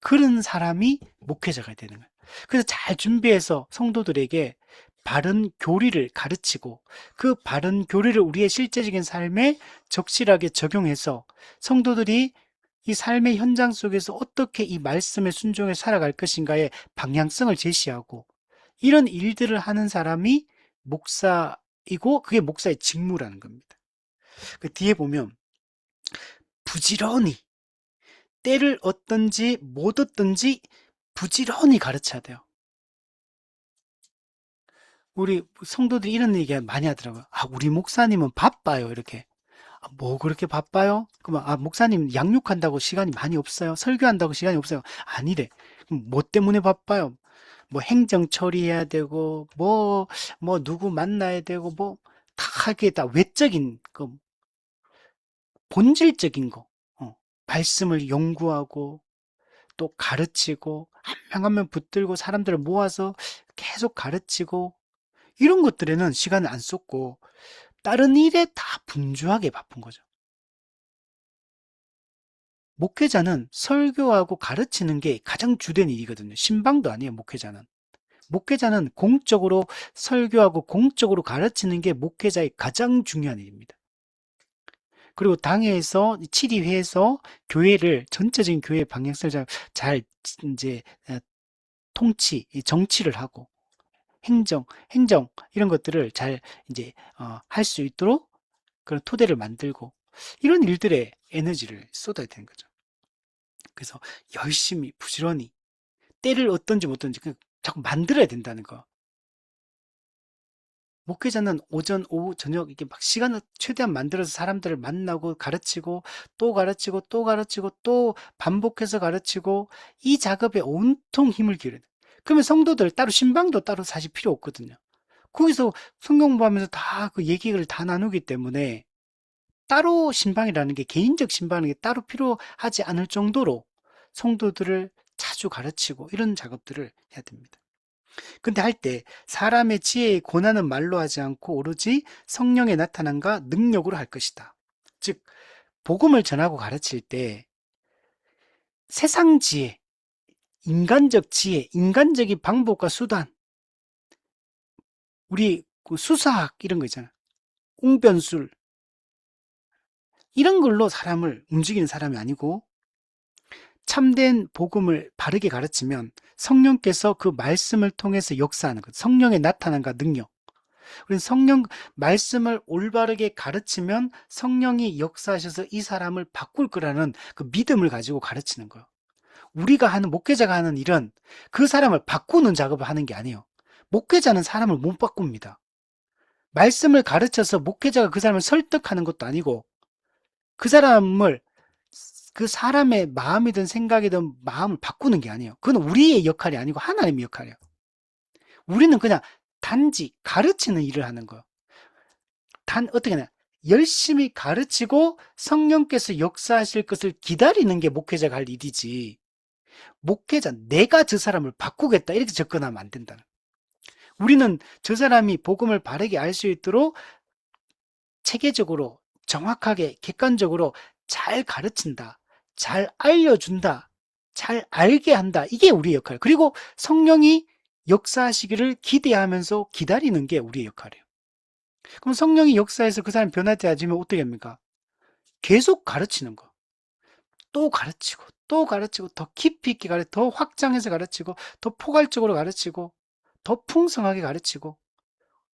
그런 사람이 목회자가 되는 거예요. 그래서 잘 준비해서 성도들에게 바른 교리를 가르치고 그 바른 교리를 우리의 실제적인 삶에 적실하게 적용해서 성도들이 이 삶의 현장 속에서 어떻게 이 말씀에 순종해 살아갈 것인가의 방향성을 제시하고 이런 일들을 하는 사람이 목사이고 그게 목사의 직무라는 겁니다. 그 뒤에 보면 부지런히 때를 얻든지 못 얻든지 부지런히 가르쳐야 돼요. 우리 성도들이 이런 얘기 많이 하더라고요. 우리 목사님은 바빠요. 이렇게. 뭐 그렇게 바빠요? 그러면, 목사님 양육한다고 시간이 많이 없어요? 설교한다고 시간이 없어요? 아니래. 그럼 뭐 때문에 바빠요? 뭐 행정 처리해야 되고, 뭐 누구 만나야 되고, 뭐 다 하게 다 외적인, 그 본질적인 거, 말씀을 연구하고, 또 가르치고, 한 명 한 명 붙들고 사람들을 모아서 계속 가르치고, 이런 것들에는 시간을 안 쏟고 다른 일에 다 분주하게 바쁜 거죠. 목회자는 설교하고 가르치는 게 가장 주된 일이거든요. 신방도 아니에요, 목회자는. 목회자는 공적으로 설교하고 공적으로 가르치는 게 목회자의 가장 중요한 일입니다. 그리고 당회에서, 치리회에서 교회를, 전체적인 교회의 방향성을 잘 이제 통치, 정치를 하고 행정 이런 것들을 잘 이제 할 수 있도록 그런 토대를 만들고 이런 일들에 에너지를 쏟아야 되는 거죠. 그래서 열심히 부지런히 때를 어떤지 못 얻든지 자꾸 만들어야 된다는 거. 목회자는 오전, 오후, 저녁 이렇게 막 시간을 최대한 만들어서 사람들을 만나고 가르치고 또 가르치고 또 가르치고 또 반복해서 가르치고 이 작업에 온통 힘을 기울여야 돼요. 그러면 성도들 따로 신방도 따로 사실 필요 없거든요. 거기서 성경 공부하면서 다 그 얘기를 다 나누기 때문에 따로 신방이라는 게 개인적 신방이 따로 필요하지 않을 정도로 성도들을 자주 가르치고 이런 작업들을 해야 됩니다. 근데 할 때 사람의 지혜의 고난은 말로 하지 않고 오로지 성령의 나타남과 능력으로 할 것이다. 즉 복음을 전하고 가르칠 때 세상 지혜, 인간적 지혜, 인간적인 방법과 수단, 우리 그 수사학 이런 거 있잖아. 웅변술 이런 걸로 사람을 움직이는 사람이 아니고 참된 복음을 바르게 가르치면 성령께서 그 말씀을 통해서 역사하는 것, 성령의 나타남과 능력. 우리는 말씀을 올바르게 가르치면 성령이 역사하셔서 이 사람을 바꿀 거라는 그 믿음을 가지고 가르치는 거예요. 목회자가 하는 일은 그 사람을 바꾸는 작업을 하는 게 아니에요. 목회자는 사람을 못 바꿉니다. 말씀을 가르쳐서 목회자가 그 사람을 설득하는 것도 아니고 그 사람을 그 사람의 마음이든 생각이든 마음을 바꾸는 게 아니에요. 그건 우리의 역할이 아니고 하나님의 역할이에요. 우리는 그냥 단지 가르치는 일을 하는 거예요. 어떻게 냐 열심히 가르치고 성령께서 역사하실 것을 기다리는 게 목회자가 할 일이지. 내가 저 사람을 바꾸겠다 이렇게 접근하면 안 된다는. 우리는 저 사람이 복음을 바르게 알 수 있도록 체계적으로 정확하게 객관적으로 잘 가르친다, 잘 알려준다, 잘 알게 한다. 이게 우리의 역할. 그리고 성령이 역사하시기를 기대하면서 기다리는 게 우리의 역할이에요. 그럼 성령이 역사해서 그 사람이 변할 때 아니면 어떻게 합니까? 계속 가르치는 거. 또 가르치고, 또 가르치고, 더 깊이 있게 더 확장해서 가르치고, 더 포괄적으로 가르치고, 더 풍성하게 가르치고,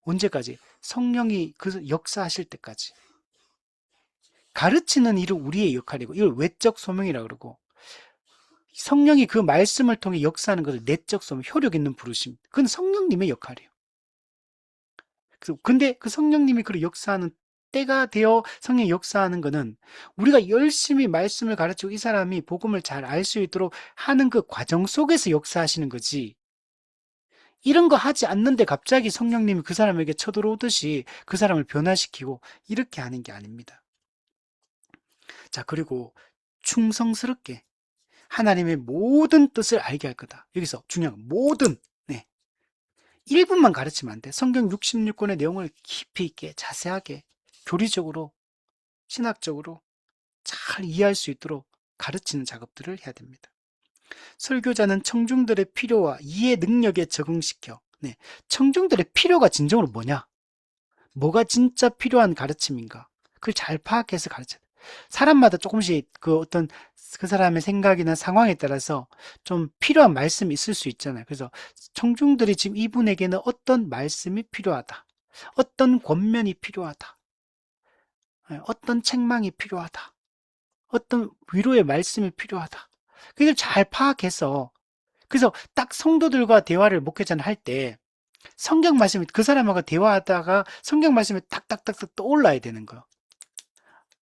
언제까지? 성령이 그 역사하실 때까지. 가르치는 일은 우리의 역할이고, 이걸 외적 소명이라 그러고, 성령이 그 말씀을 통해 역사하는 것을 내적 소명, 효력 있는 부르심. 그건 성령님의 역할이에요. 근데 그 성령님이 그 역사하는 때가 되어 성령이 역사하는 것은 우리가 열심히 말씀을 가르치고 이 사람이 복음을 잘 알 수 있도록 하는 그 과정 속에서 역사하시는 거지. 이런 거 하지 않는데 갑자기 성령님이 그 사람에게 쳐들어오듯이 그 사람을 변화시키고 이렇게 하는 게 아닙니다. 자, 그리고 충성스럽게 하나님의 모든 뜻을 알게 할 거다. 여기서 중요한 건 모든, 네. 1분만 가르치면 안 돼. 성경 66권의 내용을 깊이 있게 자세하게 교리적으로 신학적으로 잘 이해할 수 있도록 가르치는 작업들을 해야 됩니다. 설교자는 청중들의 필요와 이해 능력에 적응시켜. 네. 청중들의 필요가 진정으로 뭐냐? 뭐가 진짜 필요한 가르침인가? 그걸 잘 파악해서 가르쳐야 돼. 사람마다 조금씩 그 사람의 생각이나 상황에 따라서 좀 필요한 말씀이 있을 수 있잖아요. 그래서 청중들이 지금 이분에게는 어떤 말씀이 필요하다. 어떤 권면이 필요하다. 어떤 책망이 필요하다. 어떤 위로의 말씀이 필요하다. 그걸 잘 파악해서 그래서 딱 성도들과 대화를 목회자는 할 때 성경 말씀이 그 사람하고 대화하다가 성경 말씀이 딱딱딱딱 떠올라야 되는 거예요.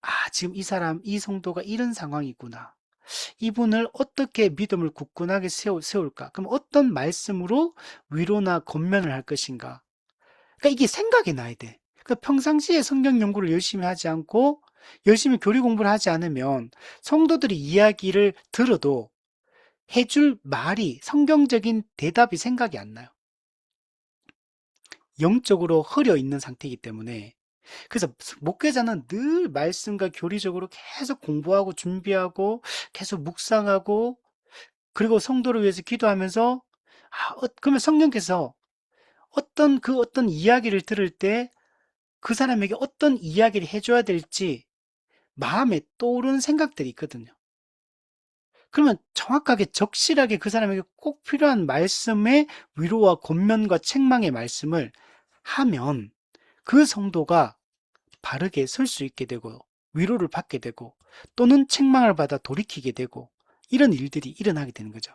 아, 지금 이 성도가 이런 상황이구나. 이분을 어떻게 믿음을 굳건하게 세울까? 그럼 어떤 말씀으로 위로나 권면을 할 것인가? 그러니까 이게 생각이 나야 돼. 그러니까 평상시에 성경 연구를 열심히 하지 않고 열심히 교리 공부를 하지 않으면 성도들이 이야기를 들어도 해줄 말이 성경적인 대답이 생각이 안 나요. 영적으로 흐려 있는 상태이기 때문에 그래서 목회자는 늘 말씀과 교리적으로 계속 공부하고 준비하고 계속 묵상하고 그리고 성도를 위해서 기도하면서 그러면 성령께서 어떤 이야기를 들을 때 그 사람에게 어떤 이야기를 해줘야 될지 마음에 떠오르는 생각들이 있거든요. 그러면 정확하게 적실하게 그 사람에게 꼭 필요한 말씀의 위로와 권면과 책망의 말씀을 하면 그 성도가 바르게 설 수 있게 되고 위로를 받게 되고 또는 책망을 받아 돌이키게 되고 이런 일들이 일어나게 되는 거죠.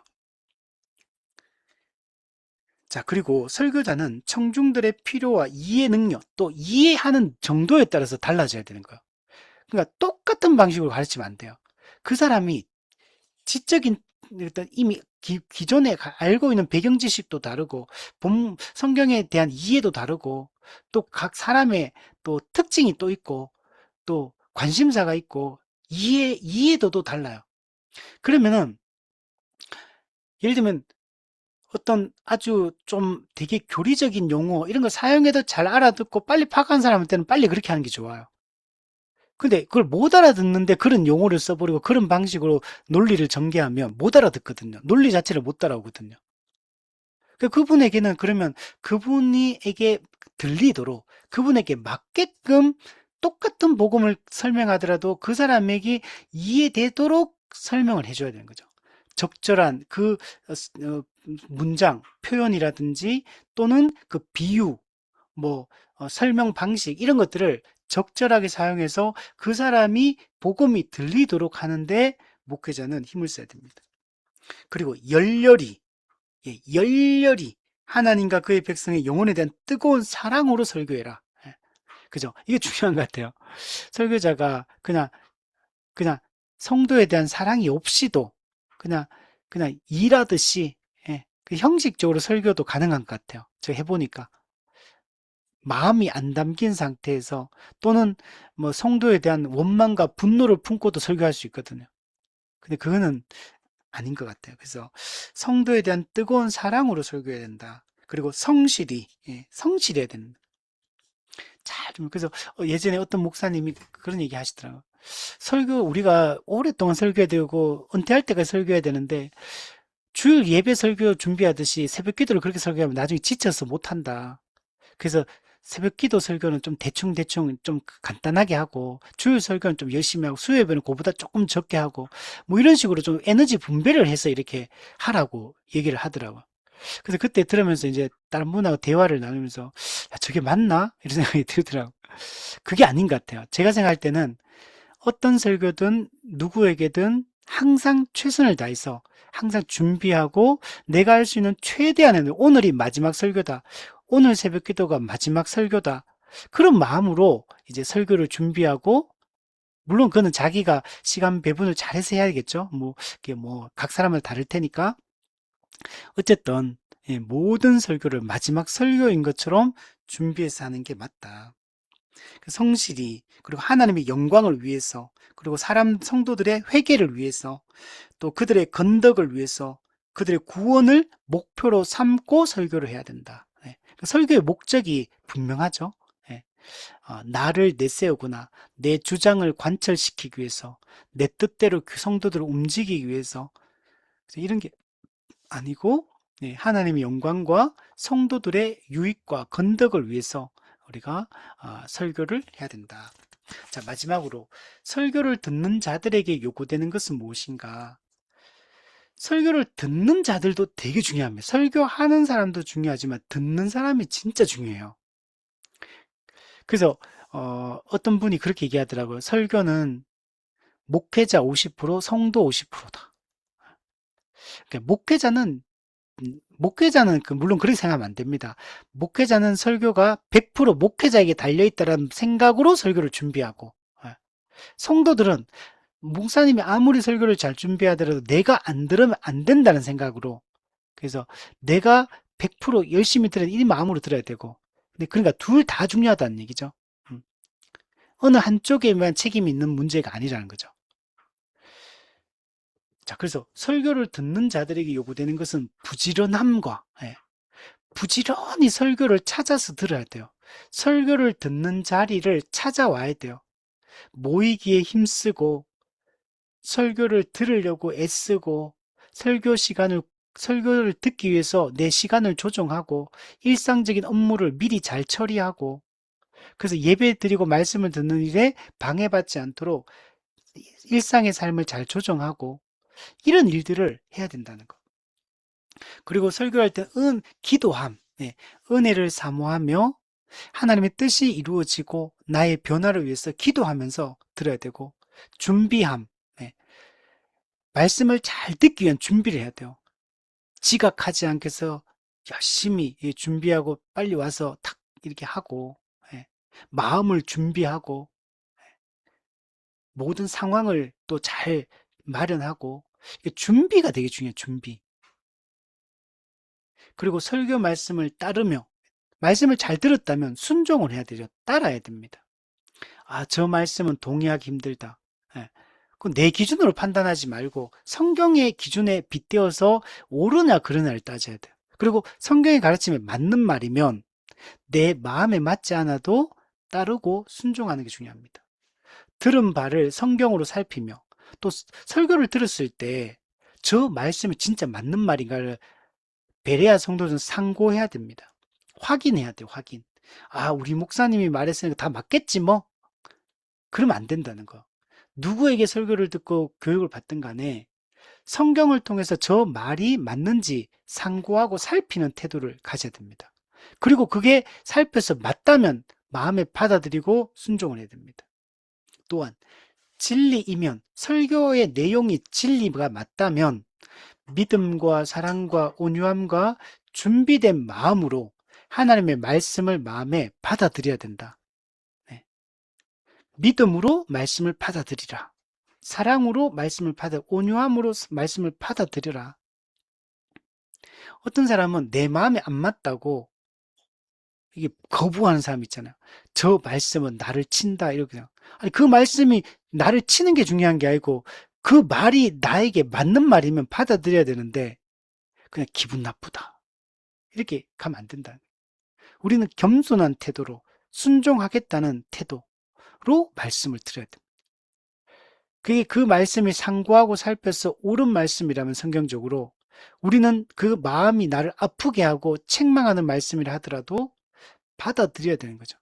자, 그리고 설교자는 청중들의 필요와 이해 능력 또 이해하는 정도에 따라서 달라져야 되는 거예요. 그러니까 똑같은 방식으로 가르치면 안 돼요. 그 사람이 지적인 일단 이미 기존에 알고 있는 배경 지식도 다르고 성경에 대한 이해도 다르고 또 각 사람의 또 특징이 또 있고 또 관심사가 있고 이해도도 달라요. 그러면은 예를 들면 어떤 아주 좀 되게 교리적인 용어 이런 거 사용해도 잘 알아듣고 빨리 파악한 사람한테는 빨리 그렇게 하는 게 좋아요. 근데 그걸 못 알아듣는데 그런 용어를 써버리고 그런 방식으로 논리를 전개하면 못 알아듣거든요. 논리 자체를 못 따라오거든요. 그분에게는 그러면 그분에게 들리도록 그분에게 맞게끔 똑같은 복음을 설명하더라도 그 사람에게 이해되도록 설명을 해줘야 되는 거죠. 적절한 문장, 표현이라든지 또는 그 비유, 뭐, 설명 방식 이런 것들을 적절하게 사용해서 그 사람이 복음이 들리도록 하는데 목회자는 힘을 써야 됩니다. 그리고 열렬히, 열렬히 하나님과 그의 백성의 영혼에 대한 뜨거운 사랑으로 설교해라. 그죠? 이게 중요한 것 같아요. 설교자가 그냥 성도에 대한 사랑이 없이도 그냥 일하듯이, 그 형식적으로 설교도 가능한 것 같아요. 제가 해보니까. 마음이 안 담긴 상태에서 또는 뭐 성도에 대한 원망과 분노를 품고도 설교할 수 있거든요. 근데 그거는 아닌 것 같아요. 그래서 성도에 대한 뜨거운 사랑으로 설교해야 된다. 그리고 성실히, 성실해야 된다. 그래서 예전에 어떤 목사님이 그런 얘기 하시더라고요. 우리가 오랫동안 설교해야 되고, 은퇴할 때까지 설교해야 되는데, 주일 예배 설교 준비하듯이 새벽 기도를 그렇게 설교하면 나중에 지쳐서 못한다. 그래서 새벽 기도 설교는 좀 대충대충 좀 간단하게 하고, 주일 설교는 좀 열심히 하고, 수요 예배는 그보다 조금 적게 하고, 뭐 이런 식으로 좀 에너지 분배를 해서 이렇게 하라고 얘기를 하더라고요. 그래서 그때 들으면서 이제 다른 분하고 대화를 나누면서, 야, 저게 맞나? 이런 생각이 들더라고요. 그게 아닌 것 같아요. 제가 생각할 때는 어떤 설교든 누구에게든 항상 최선을 다해서 항상 준비하고 내가 할 수 있는 최대한의 오늘이 마지막 설교다. 오늘 새벽 기도가 마지막 설교다. 그런 마음으로 이제 설교를 준비하고 물론 그거는 자기가 시간 배분을 잘해서 해야겠죠. 뭐 이게 뭐 각 사람은 다를 테니까 어쨌든 모든 설교를 마지막 설교인 것처럼 준비해서 하는 게 맞다. 성실히 그리고 하나님의 영광을 위해서 그리고 성도들의 회개를 위해서 또 그들의 건덕을 위해서 그들의 구원을 목표로 삼고 설교를 해야 된다. 설교의 목적이 분명하죠. 나를 내세우거나 내 주장을 관철시키기 위해서 내 뜻대로 그 성도들을 움직이기 위해서 이런 게 아니고 하나님의 영광과 성도들의 유익과 건덕을 위해서 우리가 설교를 해야 된다. 자, 마지막으로 설교를 듣는 자들에게 요구되는 것은 무엇인가? 설교를 듣는 자들도 되게 중요합니다. 설교하는 사람도 중요하지만 듣는 사람이 진짜 중요해요. 그래서 어떤 분이 그렇게 얘기하더라고요. 설교는 목회자 50%, 성도 50%다. 그러니까 목회자는 물론 그렇게 생각하면 안 됩니다. 목회자는 설교가 100% 목회자에게 달려있다는 생각으로 설교를 준비하고, 성도들은 목사님이 아무리 설교를 잘 준비하더라도 내가 안 들으면 안 된다는 생각으로, 그래서 내가 100% 열심히 들어야 이 마음으로 들어야 되고, 근데 그러니까 둘 다 중요하다는 얘기죠. 음. 어느 한쪽에만 책임이 있는 문제가 아니라는 거죠. 자, 그래서 설교를 듣는 자들에게 요구되는 것은 부지런함과, 부지런히 설교를 찾아서 들어야 돼요. 설교를 듣는 자리를 찾아와야 돼요. 모이기에 힘쓰고 설교를 들으려고 애쓰고 설교를 듣기 위해서 내 시간을 조정하고 일상적인 업무를 미리 잘 처리하고 그래서 예배 드리고 말씀을 듣는 일에 방해받지 않도록 일상의 삶을 잘 조정하고 이런 일들을 해야 된다는 거. 그리고 설교할 때 기도함, 은혜를 사모하며 하나님의 뜻이 이루어지고 나의 변화를 위해서 기도하면서 들어야 되고 준비함, 말씀을 잘 듣기 위한 준비를 해야 돼요. 지각하지 않게 해서 열심히 준비하고 빨리 와서 탁 이렇게 하고 마음을 준비하고 모든 상황을 또 잘 마련하고 준비가 되게 중요해요. 준비. 그리고 설교 말씀을 따르며 말씀을 잘 들었다면 순종을 해야 되죠. 따라야 됩니다. 아, 저 말씀은 동의하기 힘들다. 그건 내 기준으로 판단하지 말고 성경의 기준에 빗대어서 옳으냐 그르냐를 따져야 돼요. 그리고 성경의 가르침에 맞는 말이면 내 마음에 맞지 않아도 따르고 순종하는 게 중요합니다. 들은 바를 성경으로 살피며 또 설교를 들었을 때 저 말씀이 진짜 맞는 말인가를 베레아 성도들은 상고해야 됩니다. 확인해야 돼요, 확인. 아, 우리 목사님이 말했으니까 다 맞겠지 뭐. 그러면 안 된다는 거. 누구에게 설교를 듣고 교육을 받든 간에 성경을 통해서 저 말이 맞는지 상고하고 살피는 태도를 가져야 됩니다. 그리고 그게 살펴서 맞다면 마음에 받아들이고 순종을 해야 됩니다. 또한 진리이면 설교의 내용이 진리가 맞다면 믿음과 사랑과 온유함과 준비된 마음으로 하나님의 말씀을 마음에 받아들여야 된다. 네. 믿음으로 말씀을 받아들이라. 사랑으로 말씀을 온유함으로 말씀을 받아들여라. 어떤 사람은 내 마음에 안 맞다고 이게 거부하는 사람 있잖아요. 저 말씀은 나를 친다 이렇게 생각. 아니 그 말씀이 나를 치는 게 중요한 게 아니고 그 말이 나에게 맞는 말이면 받아들여야 되는데 그냥 기분 나쁘다 이렇게 가면 안 된다. 우리는 겸손한 태도로 순종하겠다는 태도로 말씀을 드려야 됩니다. 그게 그 말씀이 상고하고 살펴서 옳은 말씀이라면 성경적으로 우리는 그 마음이 나를 아프게 하고 책망하는 말씀이라 하더라도 받아들여야 되는 거죠.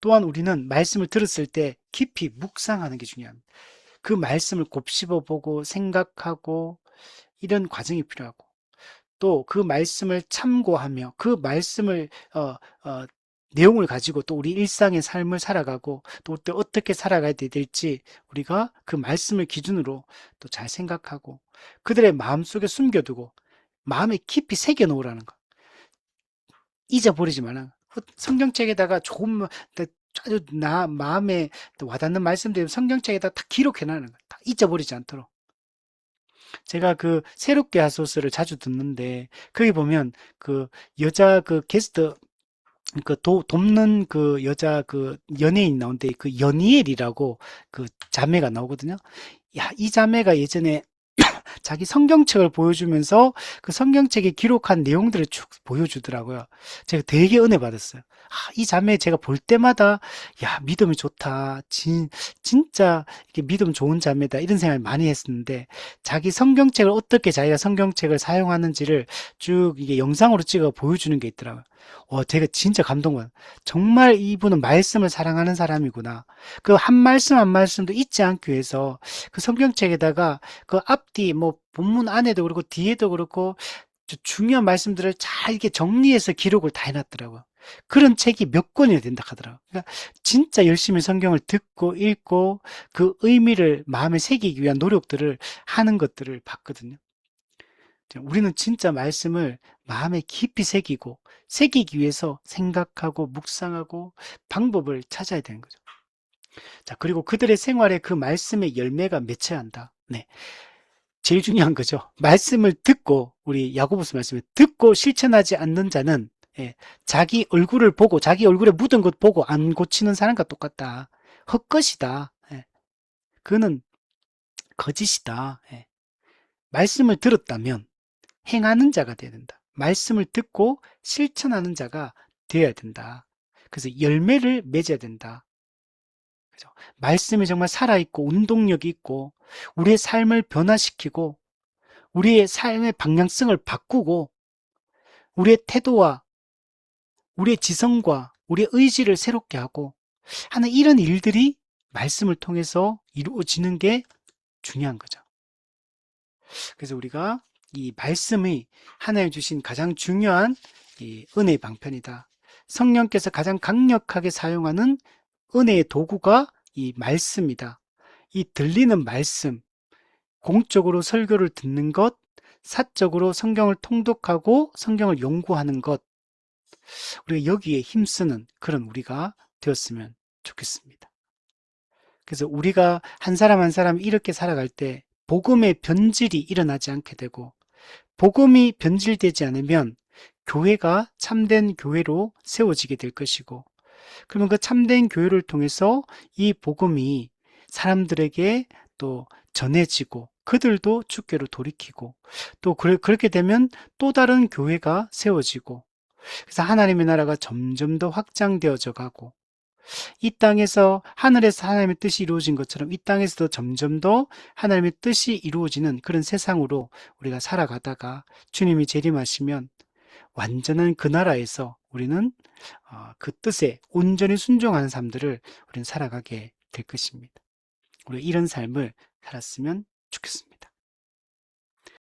또한 우리는 말씀을 들었을 때 깊이 묵상하는 게 중요합니다. 그 말씀을 곱씹어 보고 생각하고 이런 과정이 필요하고 또 그 말씀을 참고하며 그 말씀을 내용을 가지고 또 우리 일상의 삶을 살아가고 또 어떻게 살아가야 될지 우리가 그 말씀을 기준으로 또 잘 생각하고 그들의 마음속에 숨겨두고 마음에 깊이 새겨 놓으라는 거. 잊어버리지 말라. 성경책에다가 조금 아주 나 마음에 와닿는 말씀들 성경책에다 다 기록해 놔는 거야. 다 잊어버리지 않도록. 제가 그 새롭게 하소서를 자주 듣는데 거기 보면 그 여자 그 게스트 그 돕는 그 여자 그 연예인 나오는데 그 연이엘이라고 그 자매가 나오거든요. 야, 이 자매가 예전에 자기 성경책을 보여주면서 그 성경책에 기록한 내용들을 쭉 보여주더라고요. 제가 되게 은혜 받았어요. 이 자매 제가 볼 때마다 야, 믿음이 좋다. 진짜 이렇게 믿음 좋은 자매다. 이런 생각을 많이 했었는데 자기 성경책을 어떻게 자기가 성경책을 사용하는지를 쭉 이게 영상으로 찍어 보여주는 게 있더라고요. 제가 진짜 감동받아요. 정말 이분은 말씀을 사랑하는 사람이구나. 그 한 말씀 한 말씀도 잊지 않기 위해서 그 성경책에다가 그 앞뒤 뭐 본문 안에도 그렇고 뒤에도 그렇고 중요한 말씀들을 잘 이렇게 정리해서 기록을 다 해놨더라고요. 그런 책이 몇 권이나 된다 하더라고요. 그러니까 진짜 열심히 성경을 듣고 읽고 그 의미를 마음에 새기기 위한 노력들을 하는 것들을 봤거든요. 우리는 진짜 말씀을 마음에 깊이 새기기 위해서 생각하고 묵상하고 방법을 찾아야 되는 거죠. 자, 그리고 그들의 생활에 그 말씀의 열매가 맺혀야 한다. 네. 제일 중요한 거죠. 말씀을 듣고, 우리 야고보서 말씀에 듣고 실천하지 않는 자는 예, 자기 얼굴을 보고, 자기 얼굴에 묻은 것 보고 안 고치는 사람과 똑같다. 헛것이다. 예, 그거는 거짓이다. 예. 말씀을 들었다면 행하는 자가 되어야 된다. 말씀을 듣고 실천하는 자가 되어야 된다. 그래서 열매를 맺어야 된다. 그죠? 말씀이 정말 살아있고 운동력이 있고 우리의 삶을 변화시키고 우리의 삶의 방향성을 바꾸고 우리의 태도와 우리의 지성과 우리의 의지를 새롭게 하고 하는 이런 일들이 말씀을 통해서 이루어지는 게 중요한 거죠. 그래서 우리가 이 말씀이 하나님 주신 가장 중요한 이 은혜의 방편이다. 성령께서 가장 강력하게 사용하는 은혜의 도구가 이 말씀이다. 이 들리는 말씀, 공적으로 설교를 듣는 것, 사적으로 성경을 통독하고 성경을 연구하는 것, 우리가 여기에 힘쓰는 그런 우리가 되었으면 좋겠습니다. 그래서 우리가 한 사람 한 사람 이렇게 살아갈 때 복음의 변질이 일어나지 않게 되고 복음이 변질되지 않으면 교회가 참된 교회로 세워지게 될 것이고 그러면 그 참된 교회를 통해서 이 복음이 사람들에게 또 전해지고 그들도 주께로 돌이키고 또 그렇게 되면 또 다른 교회가 세워지고 그래서 하나님의 나라가 점점 더 확장되어져 가고 이 땅에서 하늘에서 하나님의 뜻이 이루어진 것처럼 이 땅에서도 점점 더 하나님의 뜻이 이루어지는 그런 세상으로 우리가 살아가다가 주님이 재림하시면 완전한 그 나라에서 우리는 그 뜻에 온전히 순종하는 삶들을 우리는 살아가게 될 것입니다. 우리가 이런 삶을 살았으면 좋겠습니다.